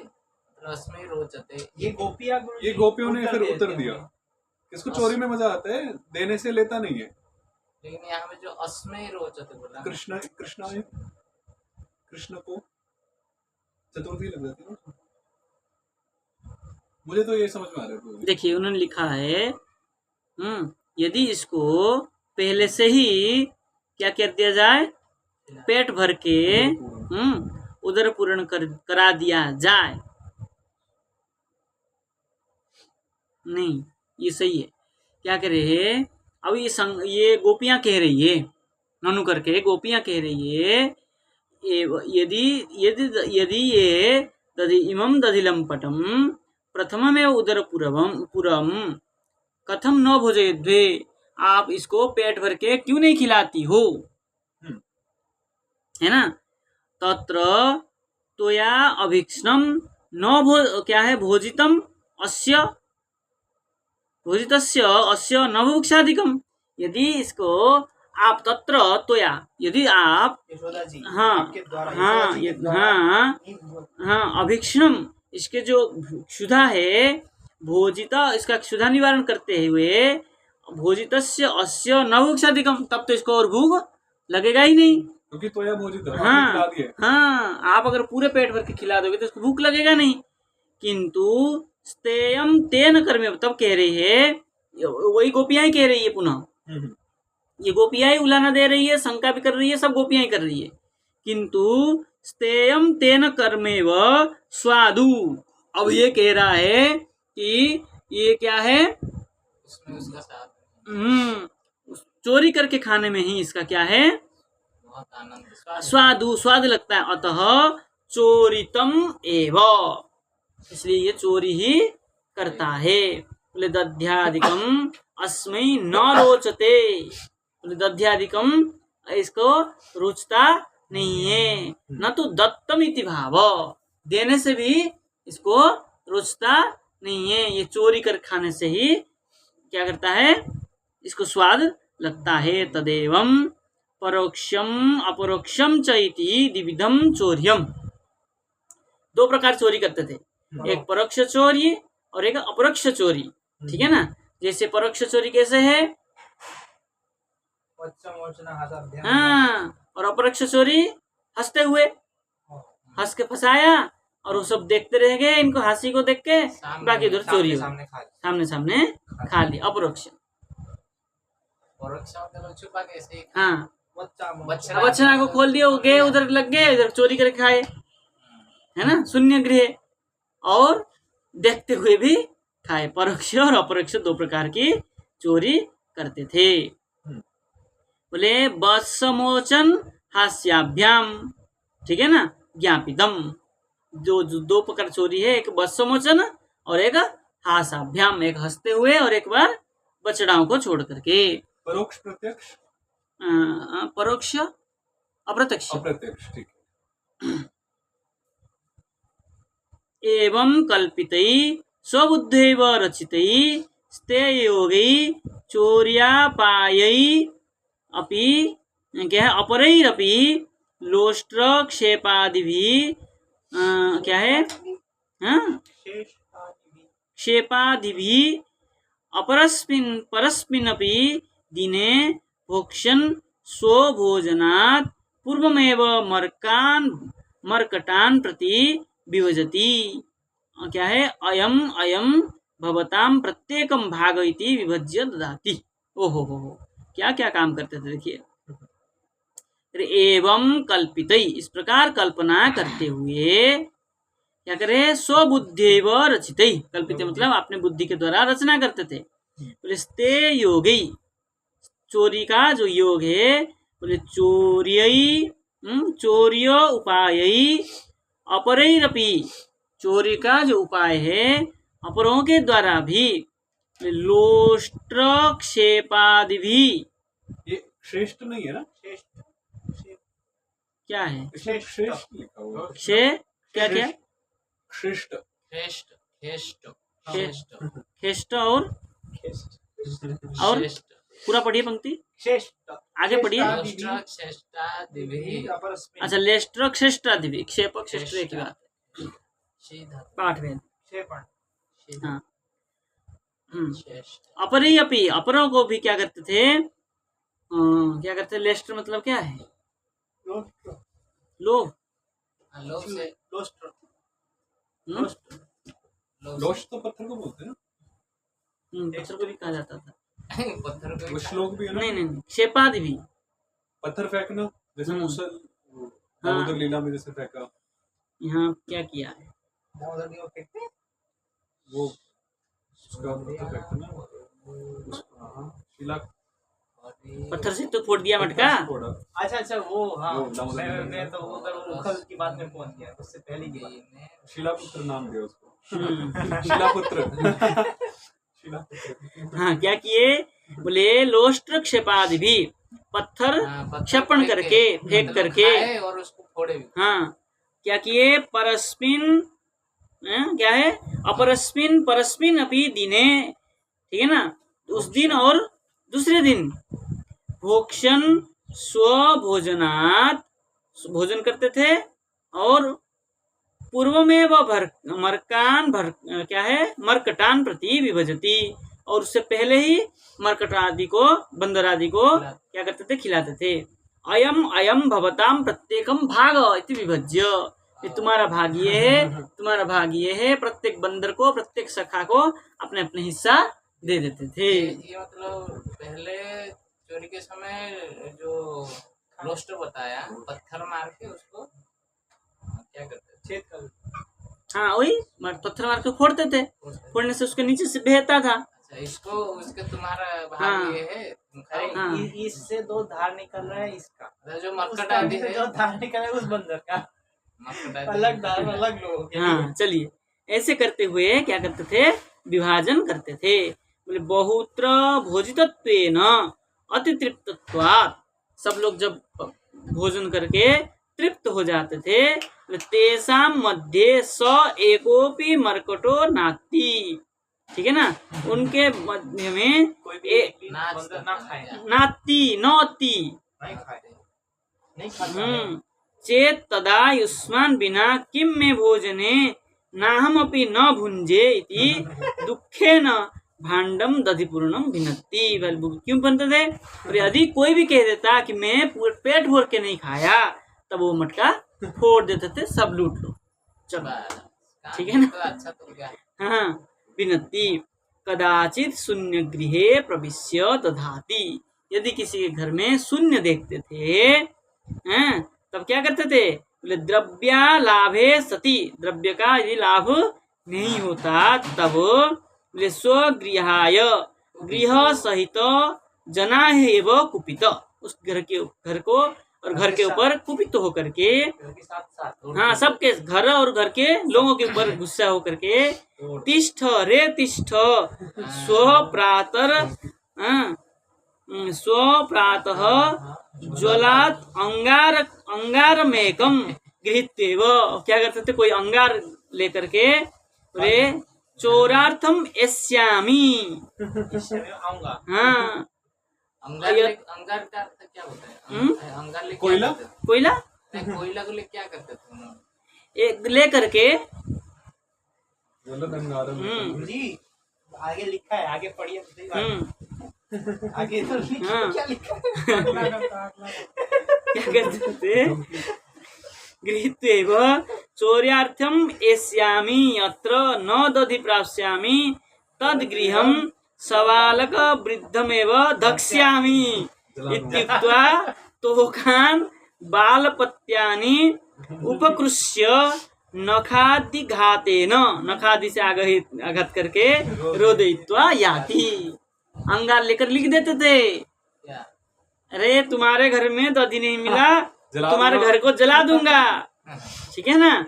अस्मै रोचते, ये गोपियां ये गोपियों ने फिर उत्तर देते दिया, हैं। इसको चोरी में मजा आता है, देने से लेता नहीं है। लेकिन यहाँ में जो अस्मै रोचते बोला, कृष्ण को चतुर्थी लग जाती है ना, मुझे तो ये समझ में आ रहा है। देखिए उन्होंने लिखा है, यदि इसको पहले से ही क्या कर दिया जाए, पेट भर के उदर पूर्ण करा दिया जाए। नहीं, ये सही है। क्या कह रहे हैं? अब ये गोपियां कह रही है, ननु करके गोपियां कह रही है, यदि यदि यदि ये दधि इमं दधिलम पटम प्रथममेव उदर पुरम कथम न भोजयध्वे, आप इसको पेट भर के क्यों नहीं खिलाती हो, है ना। तत्र त्वया अभीक्ष्णम न क्या है भोजितम अस्य भोजितस्य अस्य न बुभुक्षादिकम, यदि इसको आप तत्र त्वया, यदि आप यशोदा जी हाँ आपके द्वारा हाँ यशोदा जी ये के द्वारा हाँ हाँ अभीक्षणम, इसके जो क्षुधा है, भोजिता इसका क्षुधा निवारण करते हुए भोजितस्य अस्य न बुभुक्षादिकम, तब तो इसको और भूख लगेगा ही नहीं, क्योंकि त्वया भोजित है, आपने हाँ खिला दिए। हाँ, आप अगर पूरे पेट भर के खिला दोगे तो उसको भूख लगेगा नहीं। किंतु स्तेयम तेन कर्मे, तब कह रही है, वही गोपियां कह रही है पुनः, ये गोपियां उलाना दे रही है, शंका भी कर रही है, सब गोपियां कर रही है। किंतु स्तेयम तेन कर्मेव स्वादु, अब ये कह रहा है कि ये क्या है, उसमें उसका साथ चोरी करके खाने में ही इसका क्या है, बहुत आनंद स्वादु, स्वाद लगता है। अतः चोरितम एव, इसलिए ये चोरी ही करता है। बोले दध्यादिकम अस्मै न रोचते, बोले दध्यादिकम इसको रुचता नहीं है, न तो दत्तम इति भाव, देने से भी इसको रुचता नहीं है, ये चोरी कर खाने से ही क्या करता है, इसको स्वाद लगता है। तदेवं परोक्षम अपरोक्षम च इति द्विविधम चौर्यम, दो प्रकार चोरी करते थे, एक परोक्ष चोरी और एक अपरोक्ष चोरी, ठीक है ना। जैसे परोक्ष चोरी कैसे है, हाँ, और अपरोक्ष चोरी हंसते हुए, हंस के फंसाया और वो सब देखते रह गए, इनको हंसी को देख के, बाकी उधर चोरी हो, सामने सामने खा लिया, अपरोक्ष। छुपा के ऐसे हाँ, बच्चा अब बच्चा को खोल दिया, वो गए उधर, लग गए इधर चोरी करके खाए, है ना, शून्य गृह, और देखते हुए भी खाए। परोक्ष और अपरोक्ष दो प्रकार की चोरी करते थे। बोले बत्समोचन हास्याभ्याम, ठीक है ना, ज्ञापितम, जो दो प्रकार चोरी है, एक बत्समोचन और एक हास्याभ्याम, एक हंसते हुए और एक बार बछड़ाओं को छोड़ करके। परोक्ष प्रत्यक्ष, परोक्ष अप्रत्यक्ष, अप्रत्यक्ष, ठीक है। एवं कल्पितै स्वबुद्धैव रचितै स्तेयोगै चौर्यापायै अपि क्या है अपरैरपि लोष्ट्रक्षेपादिभिः क्या है, हाँ, क्षेपादिभिः परस्मिन्नपि दिने भोक्ष्यन् स्वभोजनात् पूर्वमेव मर्कटान् प्रति विभजति, क्या है, अयम अयम भवताम प्रत्येकम भाग इति विभज्य ददाति। ओहो हो, क्या क्या काम करते थे देखिए। एवं कल्पितै, इस प्रकार कल्पना करते हुए क्या करे, स्वबुद्ध्यैव रचितै, कल्पित मतलब अपने बुद्धि के द्वारा रचना करते थे। बोले स्ते योगै, चोरी का जो योग है, बोले चौर्य उपायै अपरैरपि, चोरी का जो उपाय है अपरों के द्वारा भी, लोष्ट्रक्षेपादि भी, ये श्रेष्ठ नहीं है ना, क्या है, इसमें श्रेष्ठ लिखा हुआ है। क्या क्या, श्रेष्ठ, श्रेष्ठ श्रेष्ठ श्रेष्ठ श्रेष्ठ और पूरा पढ़िए पंक्ति, श्रेष्ठ आगे पढ़िए। अच्छा, लेष्ट्र श्रेष्ठादिभि, क्षेपक श्रेष्ठ की बात है, पाठ भेद, हाँ। अपरे अपि, अपरों को भी क्या करते थे, क्या करते, लेष्ट्र मतलब क्या है, लोभ, लोश तो पत्थर को बोलते हैं ना, पत्थर को भी कहा जाता था, पत्थर वो श्लोक भी है ना, नहीं, क्षेपादि भी, पत्थर फेंकना, जैसे मूसल दाऊद लीला में जैसे फेंका, यहाँ क्या किया है? उधर नहीं वो फेंकते हैं? वो उसका पत्थर फेंकते ना शिला पत्थर से तो फोड़ दिया मटका। फोड़ा। अच्छा वो हाँ वो दामोदर मैं तो उधर वो उखल की बात में पहुंच गया उससे पहले की बात। शिलापुत्र नाम दिया उसको। हम्म, शिलापुत्र शिलापुत्र। हाँ क्या किए? बोले लोष्ट्र क्षेपादि भी, पत्थर क्षपण करके फेंक करके, खाए और उसको फोड़े भी। हाँ क्या किए? परस्मिन क्या है? अपरस्मिन परस्मिन अपि दिने, ठीक है ना, उस दिन और दूसरे दिन भोक्षण स्वभोजनात्, भोजन करते थे, और पूर्व में वह मरकान क्या है? मरकटान प्रति विभजती, और उससे पहले ही मरकट आदि को, बंदर आदि को क्या करते थे? खिलाते थे। अयम अयम भवताम प्रत्येकम भाग इति विभज्य, ये तुम्हारा भाग ये है, तुम्हारा भाग ये है। प्रत्येक बंदर को, प्रत्येक सखा को अपने अपने हिस्सा दे देते थे। ये मतलब पहले चोरी के समय जो रोस्टर बताया, पत्थर मार के उसको क्या करते थे? छेद कर हाँ वही पत्थर मार के फोड़ते थे, फोड़ने से उसके नीचे से बहता था। अच्छा, इसको उसके तुम्हारा भाग हाँ। ये है, तुम अरे खाओगे। हाँ। इससे दो धार निकल रहा है इसका, मतलब जो मरकट उसका आदि भी है, जो धार निकल रहा है उस बंदर का, मरकट आदि अलग धार अलग लोगों के। हाँ चलिए, ऐसे करते हुए क्या करते थे? विभाजन करते थे। बोले बहुत्र भोजितत्वेन अतितृप्तत्वात्, सब लोग जब भोजन करके तृप्त हो जाते थे, तेषां मध्ये स एकोपि मर्कटो नास्ति, ठीक है ना, उनके मध्य में कोई भी एक भी नाच बंदर ना खाए, नाति नौति नहीं खाए, नहीं खाता है। चेत तदा युष्मान् बिना किं मे भोजने नाहमपि न भुंजे इति दुखेन भांडम दधिपूर्णम भिन्नति। क्यों बनते थे? और यदि कोई भी कह देता कि मैं पेट भर के नहीं खाया, तब वो मटका फोड़ देते थे, सब लूट लो, चलो, बस, ठीक है ना? तो अच्छा तो क्या, हाँ भिन्नति कदाचित शून्य गृहे प्रविश्य दधाति, यदि किसी के घर में शून्य देखते थे, हैं, तब क्या करते थे? बोले द्रव्या लाभे सति, द्रव्य का यदि लाभ नहीं होता तब बोले स्वगृहाय, गृह सहित जना एव कुपित, उस घर को और घर के ऊपर कुपित होकर के, घर के साथ साथ हाँ सबके घर और घर के लोगों के ऊपर गुस्सा होकर के, तिष्ठ रे तिष्ठ स्वप्रातर स्वप्रातः ज्वलात् अंगारमेकम गृहीत्वेव, क्या करते थे? कोई अंगार लेकर के, रे चोरार्थम एस्यामि, आऊंगा। हाँ अंगार का अर्थ क्या होता है? अंगार ले कोयला? कोयला नहीं, कोयला को ले क्या करते थे उन्होंने? एक लेकर के, गलत अंगार जी आगे लिखा है, आगे पढ़िए तो सही बात। आगे तो लिखा हाँ। क्या लिखा है? क्या करते थे? गृहीत्वेव चौर्यार्थम एष्यामि यत्र न दधि प्राप्स्यामि तद गृहं सवालक वृद्धमेव धक्ष्यामि इत्युक्त्वा तोकान् बालपत्यानि उपकृष्य नखादिघातेन, नखादि से आघात करके रोदयित्वा याति, अंगार लेकर लिख देते थे, क्या? अरे तुम्हारे घर में दधि नहीं मिला, जला तुम्हारे दूंगा। घर को जला दूंगा, ठीक है ना,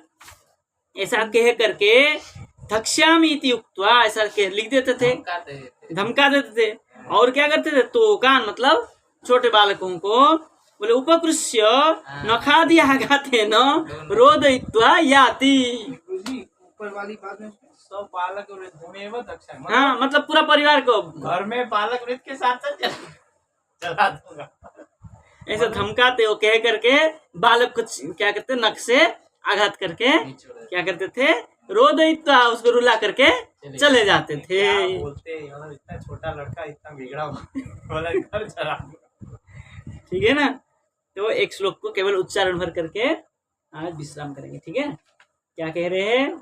ऐसा कह करके धक्ष्यामि इति उक्त्वा, ऐसा लिख देते थे, धमकाते थे। धमका देते थे। और क्या करते थे? तोकान मतलब छोटे बालकों को, बोले उपकृष्य नखादि आघाते न रोदयित्वा याति, गुरुजी ऊपर वाली बात में सब बालक वृद्धमेव दक्षा, हाँ मतलब पूरा परिवार को घर में बालक वृद्ध के साथ साथ जला दूंगा। ऐसे धमकाते हो, कह करके बालक को क्या करते? नख से आघात करके क्या करते थे? रोदयित्वा, उसको रुला करके चले जाते थे। क्या बोलते हैं, मतलब इतना छोटा लड़का इतना बिगड़ा हुआ, बोला घर जला दूंगा। ठीक है ना? तो एक श्लोक को केवल उच्चारण भर करके आज विश्राम करेंगे, ठीक है? क्या कह रहे हैं?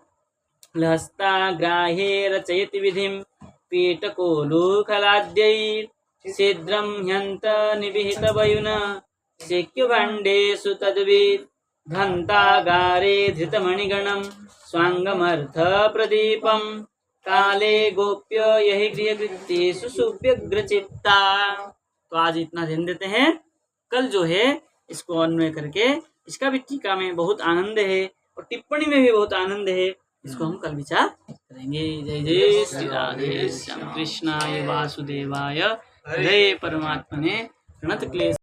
हस्ता ग्राहे रचयति विधिम पीटको लूखलाद्यै शीघ्रं ह्यंत निविहित वयुना शक्य भाण्डेषु तद्विद घंटागारे धृतमणिगणम स्वांगमर्थ प्रदीपम काले गोप्य यही गृहकृत्येषु सुव्यग्रचित्ता। तो आज इतना ध्यान देते हैं। कल जो है इसको अन्वय करके, इसका भी टीका में बहुत आनंद है और टिप्पणी में भी बहुत आनंद है, इसको हम कल विचार करेंगे। जय जय श्री राधे श्याम कृष्णाय वासुदेवाय हरे परमात्मने प्रणत क्लेश